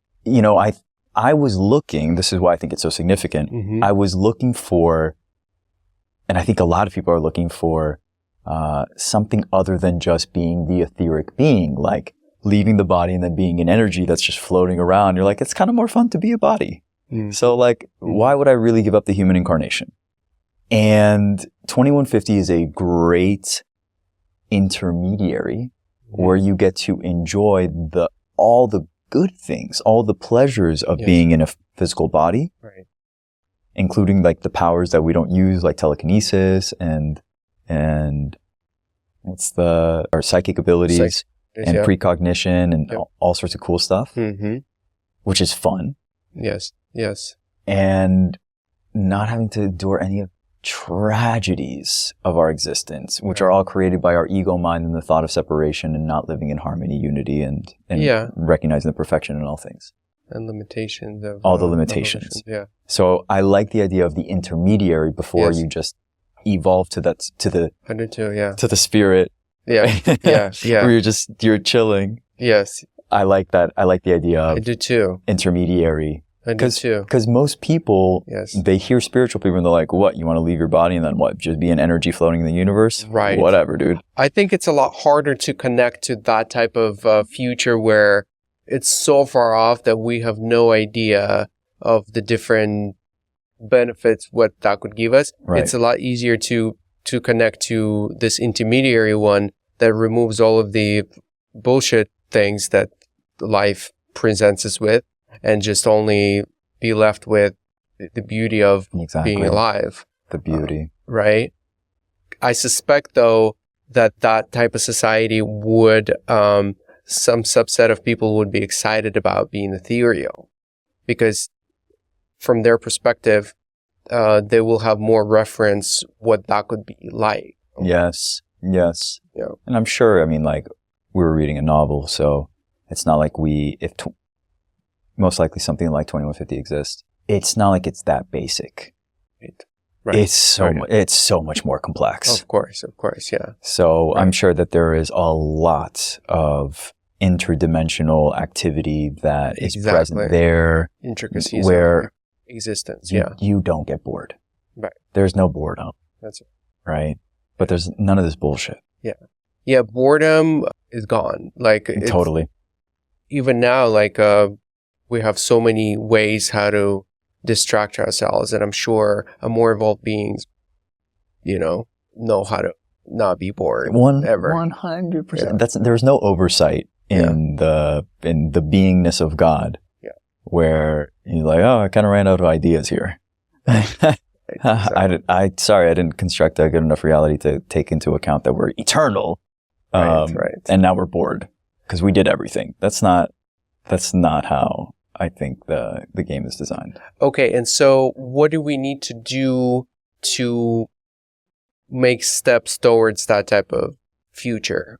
I was looking, this is why I think it's so significant. Mm-hmm. I was looking for, and I think a lot of people are looking for, something other than just being the etheric being, like leaving the body and then being an energy that's just floating around. You're like, it's kind of more fun to be a body. Mm. So like, why would I really give up the human incarnation? And 2150 is a great intermediary where you get to enjoy all the good things, all the pleasures of being in a physical body, right, including like the powers that we don't use, like telekinesis and our psychic abilities and precognition and all sorts of cool stuff, which is fun. Yes. And not having to endure any of tragedies of our existence, which are all created by our ego mind and the thought of separation and not living in harmony, unity, and recognizing the perfection in all things. And limitations of all the limitations. Yeah. So I like the idea of the intermediary before you just evolve to the to the spirit. Yeah. Where you're chilling. Yes. I like that. I like the idea of I do too. Intermediary. I do too. Because most people, they hear spiritual people and they're like, what, you want to leave your body and then what, just be an energy floating in the universe? Right. Whatever, dude. I think it's a lot harder to connect to that type of future where it's so far off that we have no idea of the different benefits, what that could give us. Right. It's a lot easier to connect to this intermediary one that removes all of the bullshit things that life presents us with, and just only be left with the beauty of being alive. The beauty. Right? I suspect, though, that type of society would, some subset of people would be excited about being ethereal. Because from their perspective, they will have more reference what that could be like. Yes. Yeah. And I'm sure, like, we were reading a novel, so it's not like most likely something like 2150 exists. It's not like it's that basic. Right. It's so much more complex. Of course, yeah. So I'm sure that there is a lot of interdimensional activity that is present there. Intricacies where existence, you don't get bored. Right. There's no boredom. That's it. Right? But there's none of this bullshit. Yeah. Yeah, boredom is gone. Like, totally. Even now, like, we have so many ways how to distract ourselves, and I'm sure more evolved beings, know how to not be bored ever. 100%. There's no oversight in the beingness of God. Yeah. Where he's like, oh, I kind of ran out of ideas here. Exactly. I didn't construct a good enough reality to take into account that we're eternal. Right. And now we're bored because we did everything. That's not how I think the game is designed. Okay. And so what do we need to do to make steps towards that type of future?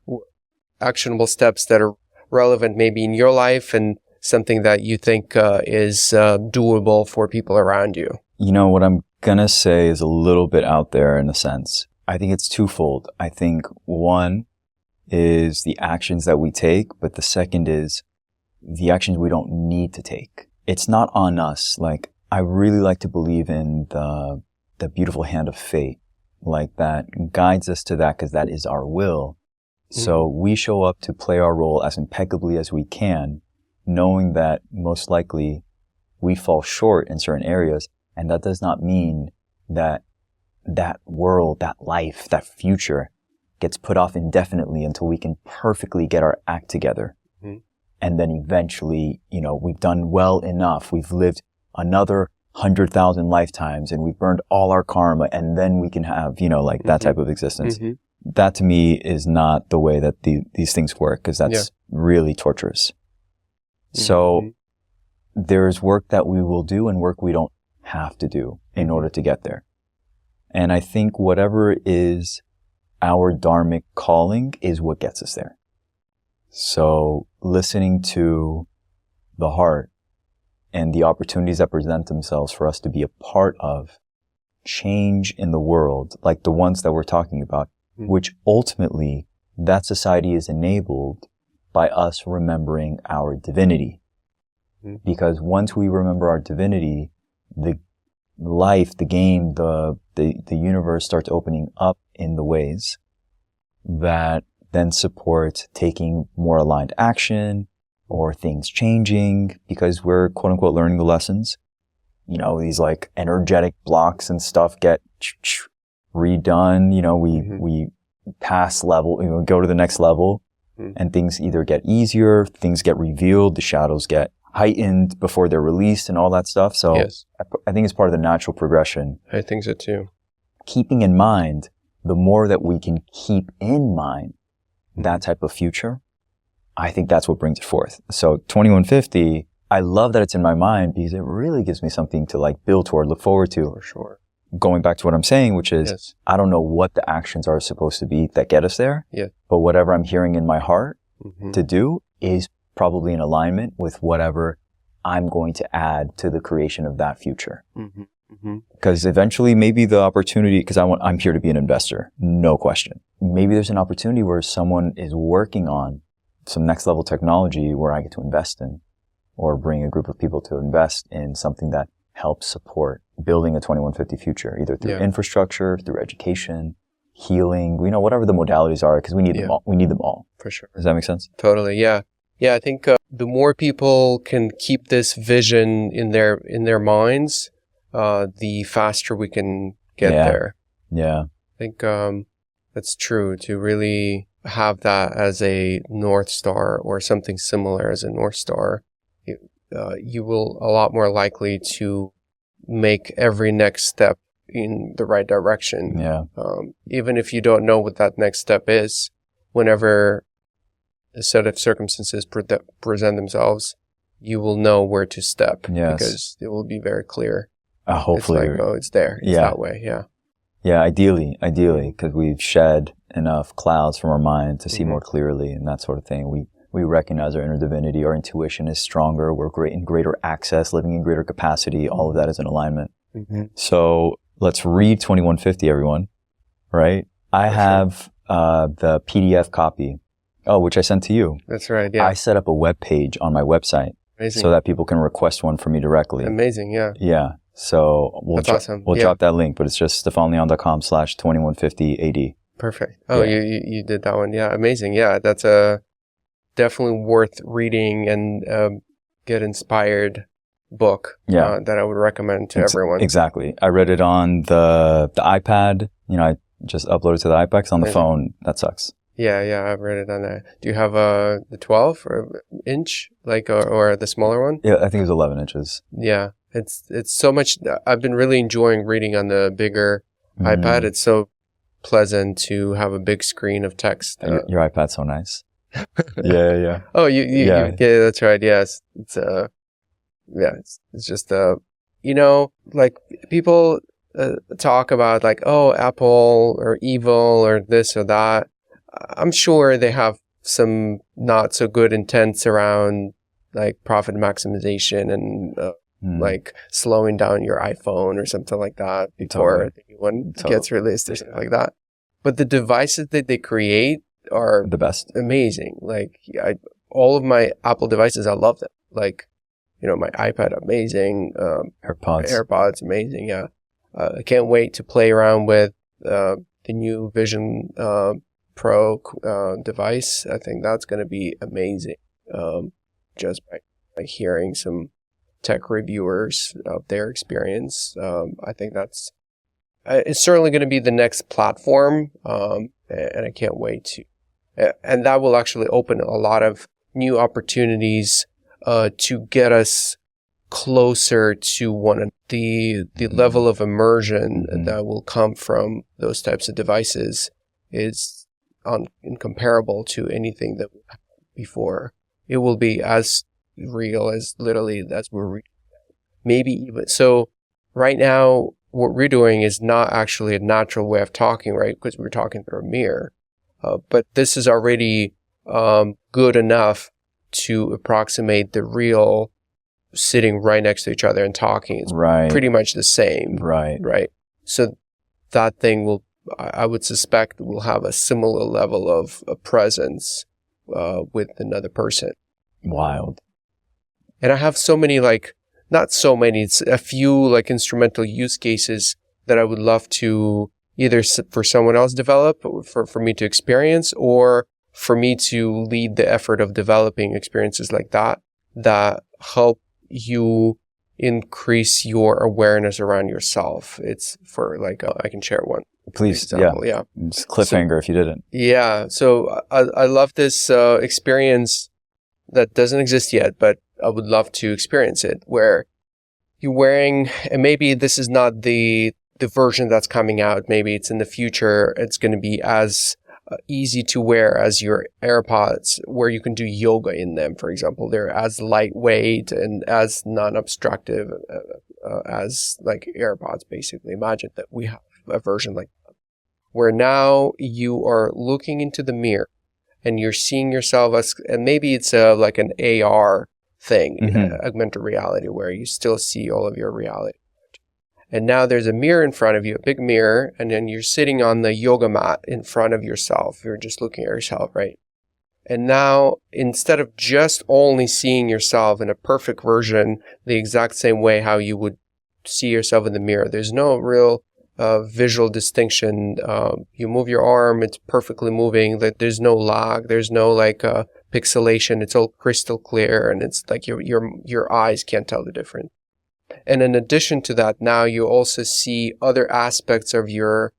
Actionable steps that are relevant maybe in your life and something that you think is doable for people around you. What I'm going to say is a little bit out there in a sense. I think it's twofold. I think one is the actions that we take, but the second is the actions we don't need to take. It's not on us. Like, I really like to believe in the beautiful hand of fate, like that guides us to that because that is our will. Mm-hmm. So we show up to play our role as impeccably as we can, knowing that most likely we fall short in certain areas. And that does not mean that world, that life, that future gets put off indefinitely until we can perfectly get our act together. Mm-hmm. And then eventually, we've done well enough. We've lived another 100,000 lifetimes and we've burned all our karma. And then we can have, that type of existence. Mm-hmm. That to me is not the way that these things work, because that's really torturous. Mm-hmm. So there's work that we will do and work we don't have to do in order to get there. And I think whatever is our dharmic calling is what gets us there. So listening to the heart and the opportunities that present themselves for us to be a part of change in the world, like the ones that we're talking about, which ultimately that society is enabled by us remembering our divinity. Because once we remember our divinity, the life, the game, the universe starts opening up in the ways that then support taking more aligned action or things changing because we're quote unquote learning the lessons. You know, these like energetic blocks and stuff get redone. You know, we pass level, you know, go to the next level and things either get easier, things get revealed, the shadows get heightened before they're released and all that stuff. So yes. I think it's part of the natural progression. I think so too. Keeping in mind, the more that we can keep in mind that type of future, I think that's what brings it forth. So 2150, I love that it's in my mind because it really gives me something to like build toward, look forward to. For sure. Going back to what I'm saying, which is, yes. I don't know what the actions are supposed to be that get us there. Yeah. But whatever I'm hearing in my heart to do is probably in alignment with whatever I'm going to add to the creation of that future. Because eventually maybe the opportunity, because I'm here to be an investor, no question. Maybe there's an opportunity where someone is working on some next level technology where I get to invest in, or bring a group of people to invest in something that helps support building a 2150 future, either through infrastructure, through education, healing, you know, whatever the modalities are, because we need them all. We need them all. For sure. Does that make sense? Totally. Yeah. Yeah. I think the more people can keep this vision in their minds, the faster we can get there. Yeah. I think that's true, to really have that as a North Star or something similar as a North Star. You will a lot more likely to make every next step in the right direction. Yeah. Even if you don't know what that next step is, whenever a set of circumstances present themselves, you will know where to step. Yes. Because it will be very clear. Hopefully. It's like, oh, it's there. It's that way. Yeah. Yeah. Ideally, because we've shed enough clouds from our mind to see more clearly and that sort of thing. We recognize our inner divinity. Our intuition is stronger. We're in greater access, living in greater capacity. All of that is in alignment. So let's read 2150, everyone. Right? I have the PDF copy. Oh, which I sent to you. That's right. Yeah. I set up a web page on my website. Amazing. So that people can request one from me directly. Amazing. Yeah. Yeah. So That's awesome. We'll drop that link, but it's just stefanleon.com/2150AD. Perfect. Oh, you did that one. Yeah. Amazing. Yeah. That's definitely worth reading and get inspired book that I would recommend to everyone. Exactly. I read it on the iPad. You know, I just uploaded to the iPad 'cause on the phone, that sucks. Yeah, I've read it on that. Do you have the 12 or inch, like, or the smaller one? Yeah, I think it was 11 inches. Yeah, it's so much. I've been really enjoying reading on the bigger iPad. It's so pleasant to have a big screen of text. Your iPad's so nice. Yeah. Oh, yeah, that's right. Yes, it's just you know, like people talk about like, oh, Apple or evil or this or that. I'm sure they have some not so good intents around like profit maximization and like slowing down your iPhone or something like that before the new one gets released or something like that. But the devices that they create are the best, amazing. Like all of my Apple devices, I love them. Like, you know, my iPad, amazing. AirPods, amazing. Yeah, I can't wait to play around with the new Vision Pro device. I think that's going to be amazing. Just by hearing some tech reviewers of their experience, I think that's it's certainly going to be the next platform, and I can't wait to. And that will actually open a lot of new opportunities to get us closer to one another. The level of immersion that will come from those types of devices is incomparable to anything that we've had before. It will be as real as literally as we're reading. Maybe even so. Right now, what we're doing is not actually a natural way of talking, right? Because we're talking through a mirror. But this is already good enough to approximate the real sitting right next to each other and talking. It's pretty much the same. Right. So that thing will, I would suspect, will have a similar level of presence with another person. Wild. And I have so many, like, not so many, it's a few like instrumental use cases that I would love to either for someone else develop, for me to experience, or for me to lead the effort of developing experiences like that help you increase your awareness around yourself. It's for like, I can share one. Please, example. Yeah. It's cliffhanger if you didn't. Yeah. So I love this experience that doesn't exist yet, but I would love to experience it, where you're wearing, and maybe this is not the version that's coming out. Maybe it's in the future. It's going to be as easy to wear as your AirPods, where you can do yoga in them, for example. They're as lightweight and as non-obstructive as like AirPods, basically. Imagine that we have a version like that, where now you are looking into the mirror and you're seeing yourself as, and maybe it's like an AR thing, augmented reality, where you still see all of your reality. And now there's a mirror in front of you, a big mirror, and then you're sitting on the yoga mat in front of yourself. You're just looking at yourself, right? And now, instead of just only seeing yourself in a perfect version, the exact same way how you would see yourself in the mirror, there's no real visual distinction. You move your arm, it's perfectly moving. There's no lag. There's no like pixelation. It's all crystal clear, and it's like your eyes can't tell the difference. And in addition to that, now you also see other aspects of your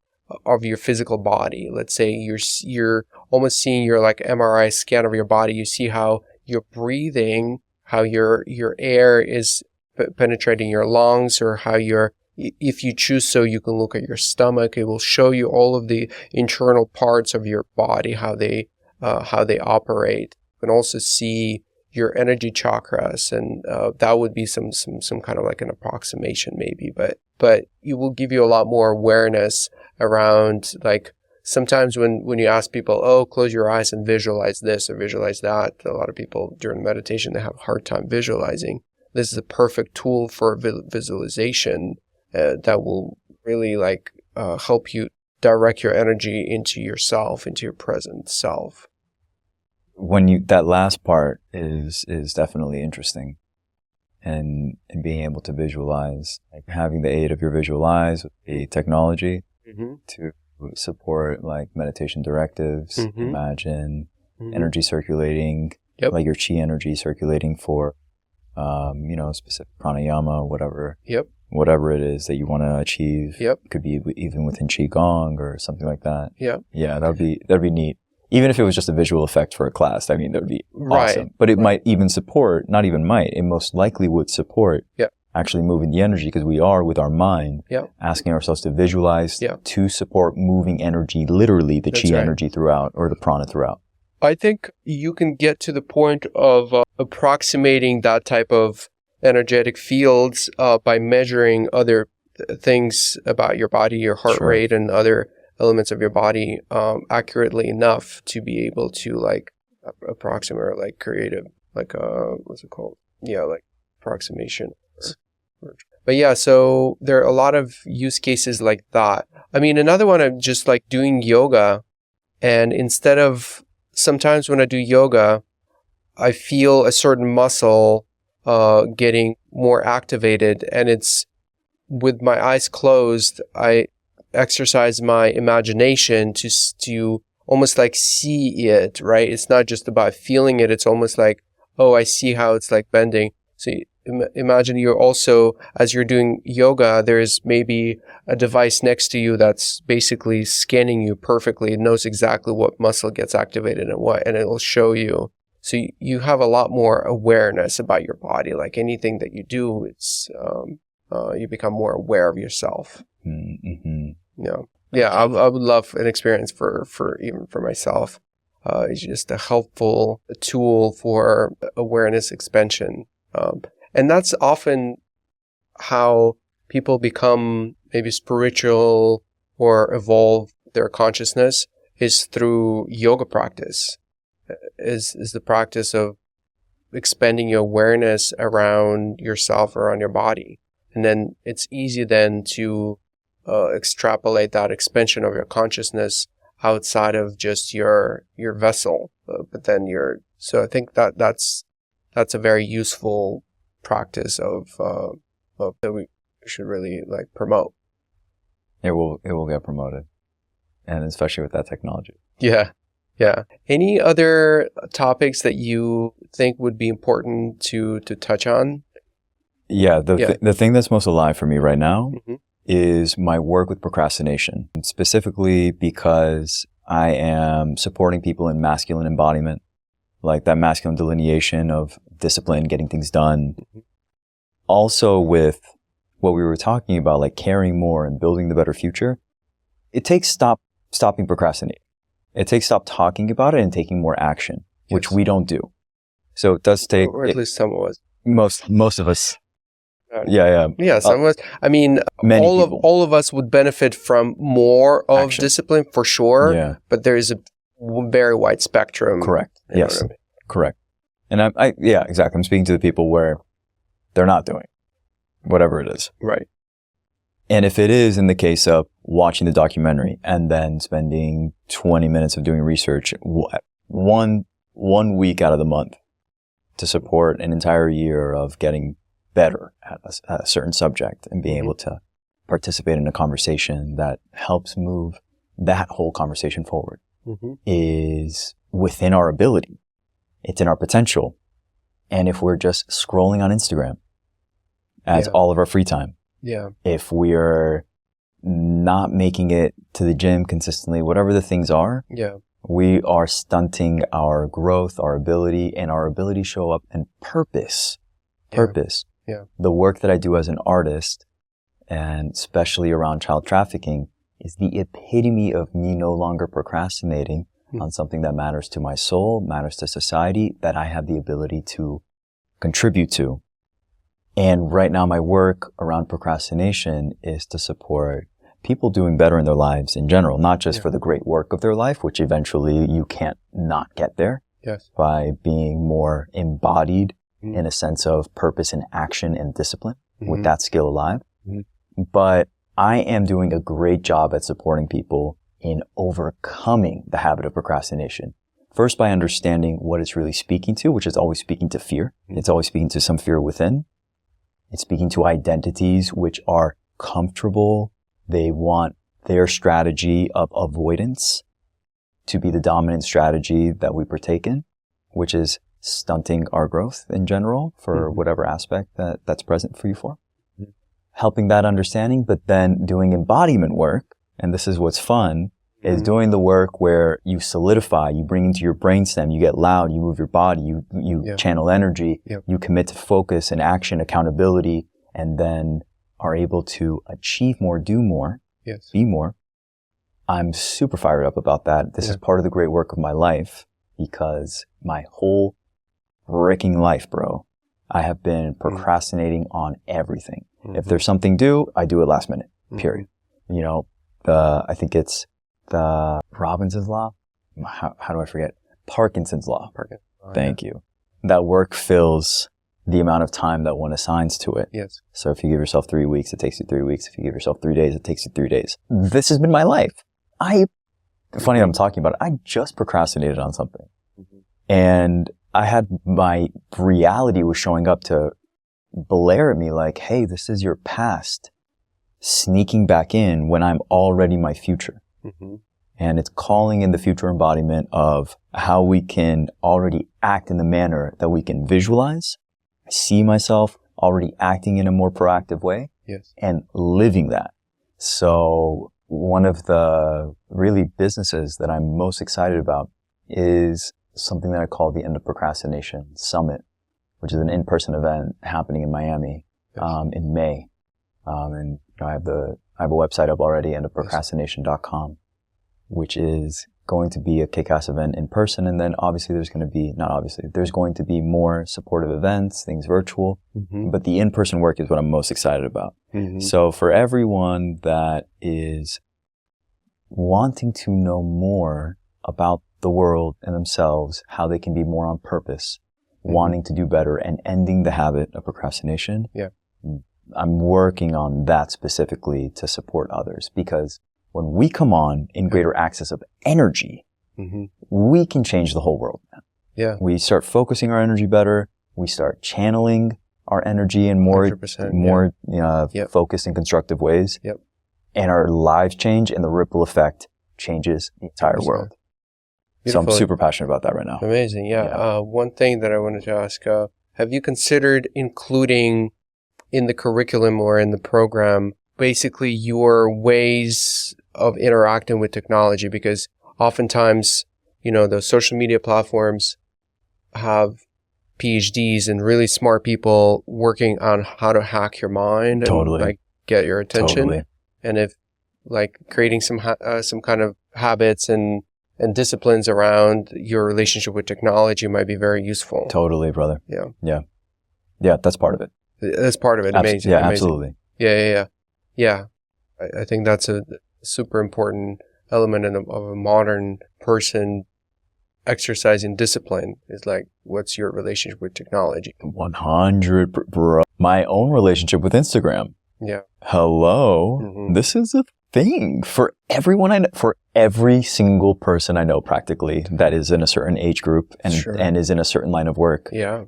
physical body. Let's say you're almost seeing your like MRI scan of your body. You see how you're breathing, how your air is penetrating your lungs, or how if you choose so, you can look at your stomach. It will show you all of the internal parts of your body, how they operate. You can also see your energy chakras, and that would be some kind of like an approximation maybe, but it will give you a lot more awareness around, like, sometimes when you ask people, oh, close your eyes and visualize this or visualize that, a lot of people during meditation, they have a hard time visualizing. This is a perfect tool for visualization that will really like help you direct your energy into yourself, into your present self. That last part is definitely interesting, and being able to visualize, like having the aid of your visual eyes with the technology to support like meditation directives, imagine energy circulating, like your chi energy circulating for, specific pranayama, whatever it is that you want to achieve. It could be even within qigong or something like that. Yeah, that'd be neat. Even if it was just a visual effect for a class, I mean, that would be awesome. But it might even support, not even might, it most likely would support actually moving the energy, because we are with our mind asking ourselves to visualize to support moving energy, literally the chi energy throughout, or the prana throughout. I think you can get to the point of approximating that type of energetic fields by measuring other things about your body, your heart rate, and other elements of your body accurately enough to be able to like approximate, or like create a like what's it called? Yeah, like approximation. But yeah, so there are a lot of use cases like that. I mean, another one, I'm just like doing yoga, and instead of, sometimes when I do yoga, I feel a certain muscle getting more activated, and it's with my eyes closed, I exercise my imagination to almost like see it, right? It's not just about feeling it. It's almost like, oh, I see how it's like bending. So imagine you're also, as you're doing yoga, there's maybe a device next to you that's basically scanning you perfectly. It knows exactly what muscle gets activated and what, and it'll show you. So you have a lot more awareness about your body. Like anything that you do, it's you become more aware of yourself. Yeah, I would love an experience for even for myself. It's just a helpful tool for awareness expansion. And that's often how people become maybe spiritual or evolve their consciousness, is through yoga practice, is the practice of expanding your awareness around yourself, around your body. And then it's easy then to extrapolate that expansion of your consciousness outside of just your vessel. So I think that's a very useful practice of that we should really like promote. It will get promoted, and especially with that technology. Yeah. Yeah. Any other topics that you think would be important to touch on? Yeah. The thing that's most alive for me right now Mm-hmm. is my work with procrastination, specifically because I am supporting people in masculine embodiment, like that masculine delineation of discipline, getting things done. Mm-hmm. Also with what we were talking about, like caring more and building the better future. It takes stopping procrastinating. It takes stop talking about it and taking more action, which Yes. we don't do. So it does take, or at least some of us. most of us. Yeah. Yeah, some of us. I mean, Many all people. all of us would benefit from more of Action. discipline for sure. Yeah. But there is a very wide spectrum. Correct. You know Yes. what I mean? Correct. And yeah, exactly. I'm speaking to the people where they're not doing whatever it is. Right. And if it is in the case of watching the documentary and then spending 20 minutes of doing research, one week out of the month to support an entire year of getting better at a certain subject and being able to participate in a conversation that helps move that whole conversation forward is within our ability. It's in our potential. And if we're just scrolling on Instagram as all of our free time, if we're not making it to the gym consistently, whatever the things are, we are stunting our growth, our ability, and our ability to show up and purpose. The work that I do as an artist, and especially around child trafficking, is the epitome of me no longer procrastinating on something that matters to my soul, matters to society, that I have the ability to contribute to. And right now my work around procrastination is to support people doing better in their lives in general, not just for the great work of their life, which eventually you can't not get there by being more embodied in a sense of purpose and action and discipline with that skill alive. But I am doing a great job at supporting people in overcoming the habit of procrastination. First, by understanding what it's really speaking to, which is always speaking to fear. It's always speaking to some fear within. It's speaking to identities which are comfortable. They want their strategy of avoidance to be the dominant strategy that we partake in, which is stunting our growth in general for whatever aspect that's present for you for. Helping that understanding, but then doing embodiment work, and this is what's fun, is doing the work where you solidify, you bring into your brainstem, you get loud, you move your body, you channel energy, you commit to focus and action, accountability, and then are able to achieve more, do more, be more. I'm super fired up about that. This is part of the great work of my life, because my whole freaking life, bro, I have been procrastinating on everything. If there's something due, I do it last minute, period. You know, I think it's the Robinson's Law. How do I forget? Parkinson's Law. Thank you. That work fills the amount of time that one assigns to it. So if you give yourself 3 weeks, it takes you 3 weeks. If you give yourself 3 days, it takes you 3 days. This has been my life. Funny that I'm talking about it. I just procrastinated on something. And I had my reality was showing up to blare at me like, hey, this is your past sneaking back in when I'm already my future. And it's calling in the future embodiment of how we can already act in the manner that we can visualize. I see myself already acting in a more proactive way and living that. So one of the really businesses that I'm most excited about is something that I call the End of Procrastination Summit, which is an in-person event happening in Miami in May. And I have a website up already, endofprocrastination.com, which is going to be a kick-ass event in person. And then obviously there's going to be more supportive events, things virtual, but the in-person work is what I'm most excited about. So for everyone that is wanting to know more about the world and themselves, how they can be more on purpose, wanting to do better and ending the habit of procrastination. I'm working on that specifically to support others, because when we come on in greater access of energy, we can change the whole world. We start focusing our energy better. We start channeling our energy in more 100%, focused and constructive ways. Yep. And our lives change, and the ripple effect changes the entire world. Beautiful. So I'm super passionate about that right now. Amazing. Yeah. One thing that I wanted to ask, have you considered including in the curriculum or in the program basically your ways of interacting with technology? Because oftentimes, those social media platforms have PhDs and really smart people working on how to hack your mind and get your attention. Totally. And if creating some kind of habits and disciplines around your relationship with technology might be very useful. Totally, brother. Yeah. Yeah, that's part of it. That's part of it. Amazing. Yeah, amazing. absolutely. Yeah. I think that's a super important element of a modern person exercising discipline is what's your relationship with technology? 100, bro. My own relationship with Instagram. Yeah. Hello. Mm-hmm. This is a thing for everyone I know, for every single person I know practically that is in a certain age group and is in a certain line of work. Yeah.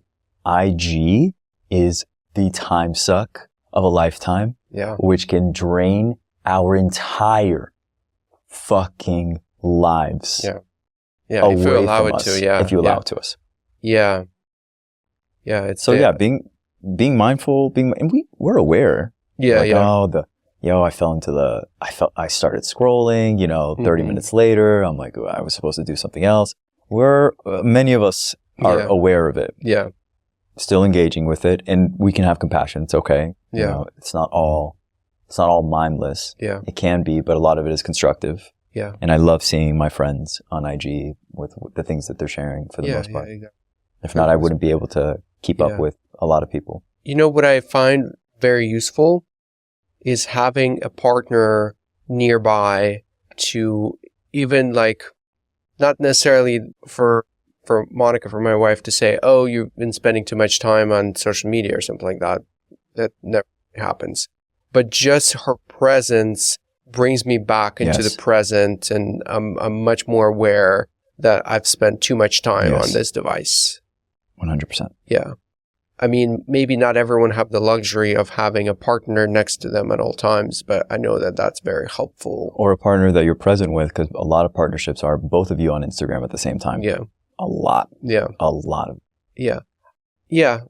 IG is the time suck of a lifetime, which can drain our entire fucking lives. Yeah. Yeah. If you allow it to, If you allow it to us. Yeah. Yeah. It's being mindful, and we're aware. Yeah. I started scrolling, 30 minutes later, I'm like, I was supposed to do something else. Many of us are aware of it. Yeah. Still engaging with it, and we can have compassion. It's okay. Yeah. It's not all mindless. Yeah. It can be, but a lot of it is constructive. Yeah. And I love seeing my friends on IG with the things that they're sharing for the most part. Yeah. If not, I wouldn't be able to keep up with a lot of people. What I find very useful is having a partner nearby to even not necessarily for Monica, for my wife to say, oh, you've been spending too much time on social media or something like that. That never happens. But just her presence brings me back into the present, and I'm much more aware that I've spent too much time on this device. 100%. Yeah. I mean, maybe not everyone have the luxury of having a partner next to them at all times, but I know that that's very helpful. Or a partner that you're present with, because a lot of partnerships are both of you on Instagram at the same time. Yeah. A lot. Yeah. A lot of. Yeah. Yeah.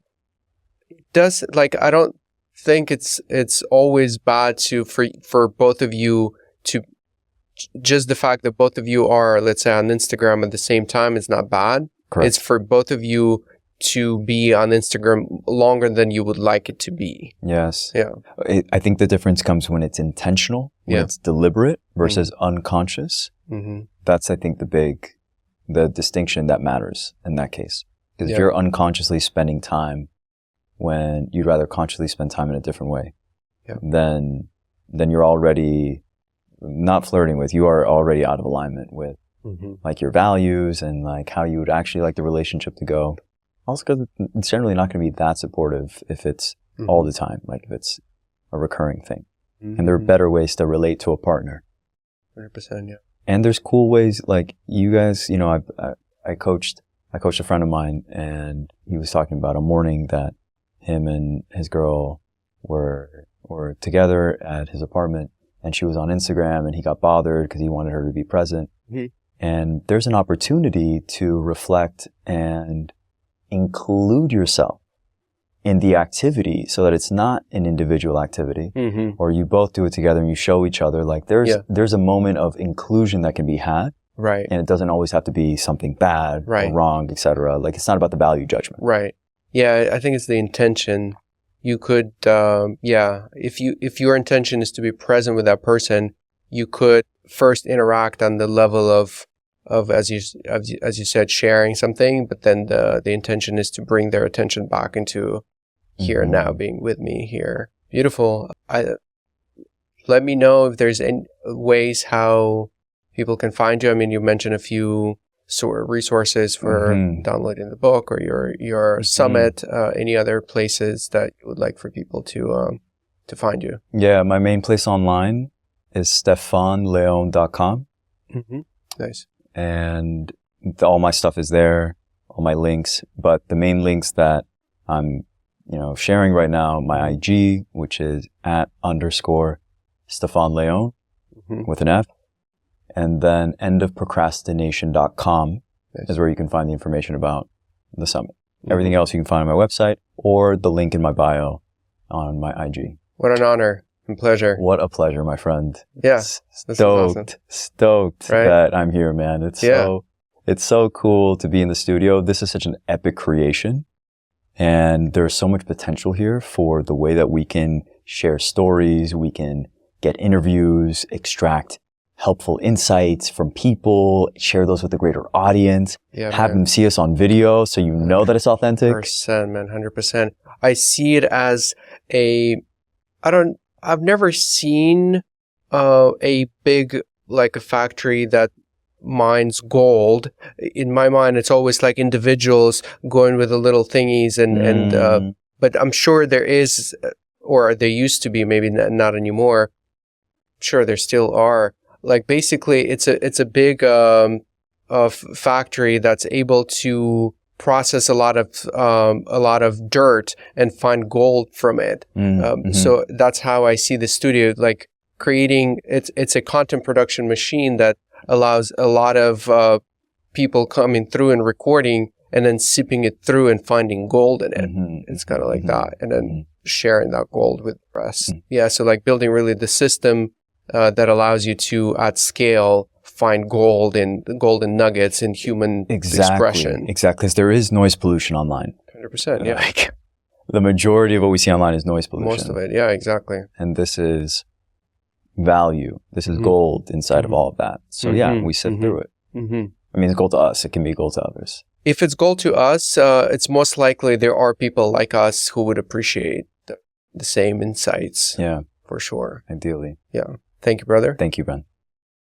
I don't think it's always bad for both of you to, just the fact that both of you are, let's say, on Instagram at the same time is not bad. Correct. It's for both of you to be on Instagram longer than you would like it to be. Yes. Yeah. I think the difference comes when it's intentional, when it's deliberate versus unconscious. Mm-hmm. That's, I think, the distinction that matters in that case. Because if you're unconsciously spending time when you'd rather consciously spend time in a different way, then you're already not flirting with, you are already out of alignment with your values and how you would actually like the relationship to go. Also because it's generally not going to be that supportive if it's all the time, if it's a recurring thing. And there are better ways to relate to a partner. 100%, yeah. And there's cool ways, you guys, I coached a friend of mine, and he was talking about a morning that him and his girl were together at his apartment, and she was on Instagram, and he got bothered because he wanted her to be present. Mm-hmm. And there's an opportunity to reflect and include yourself in the activity so that it's not an individual activity, or you both do it together and you show each other. There's a moment of inclusion that can be had. Right. And it doesn't always have to be something bad or wrong, etc. It's not about the value judgment. Right. Yeah, I think it's the intention. You could, if your intention is to be present with that person, you could first interact on the level of as you said, sharing something, but then the intention is to bring their attention back into here and now, being with me here. Beautiful. Let me know if there's any ways how people can find you. I mean, you mentioned a few sort of resources for downloading the book or your summit. Any other places that you would like for people to find you? Yeah, my main place online is stefanleon.com. Nice. And all my stuff is there, all my links. But the main links that I'm sharing right now my IG, which is @_Stefan Leon with an F. And then endofprocrastination.com is where you can find the information about the summit. Everything else you can find on my website or the link in my bio on my IG. What an honor and pleasure. What a pleasure, my friend. Yeah. Stoked right? that I'm here, man. It's so cool to be in the studio. This is such an epic creation. And there's so much potential here for the way that we can share stories, we can get interviews, extract helpful insights from people, share those with a greater audience, have them see us on video so you know that it's authentic. 100%, man, 100%. I see it as I've never seen a big, like a factory that mines gold. In my mind, it's always like individuals going with the little thingies but I'm sure there is, or there used to be, maybe not anymore. Sure, there still are. Like basically, it's a big factory that's able to process a lot of dirt and find gold from it. So that's how I see the studio, like creating. It's a content production machine that allows a lot of people coming through and recording and then sipping it through and finding gold in it. It's kind of like that, and then sharing that gold with the rest. Yeah, so like building really the system that allows you to, at scale, find gold and golden nuggets in human expression. Exactly, because there is noise pollution online. 100%, yeah. Like, the majority of what we see online is noise pollution. Most of it, yeah, exactly. And this is value. This is gold inside of all of that. So we sift through it. I mean, it's gold to us. It can be gold to others. If it's gold to us, it's most likely there are people like us who would appreciate the same insights. Yeah. For sure. Ideally. Yeah. Thank you, brother. Thank you, Ben.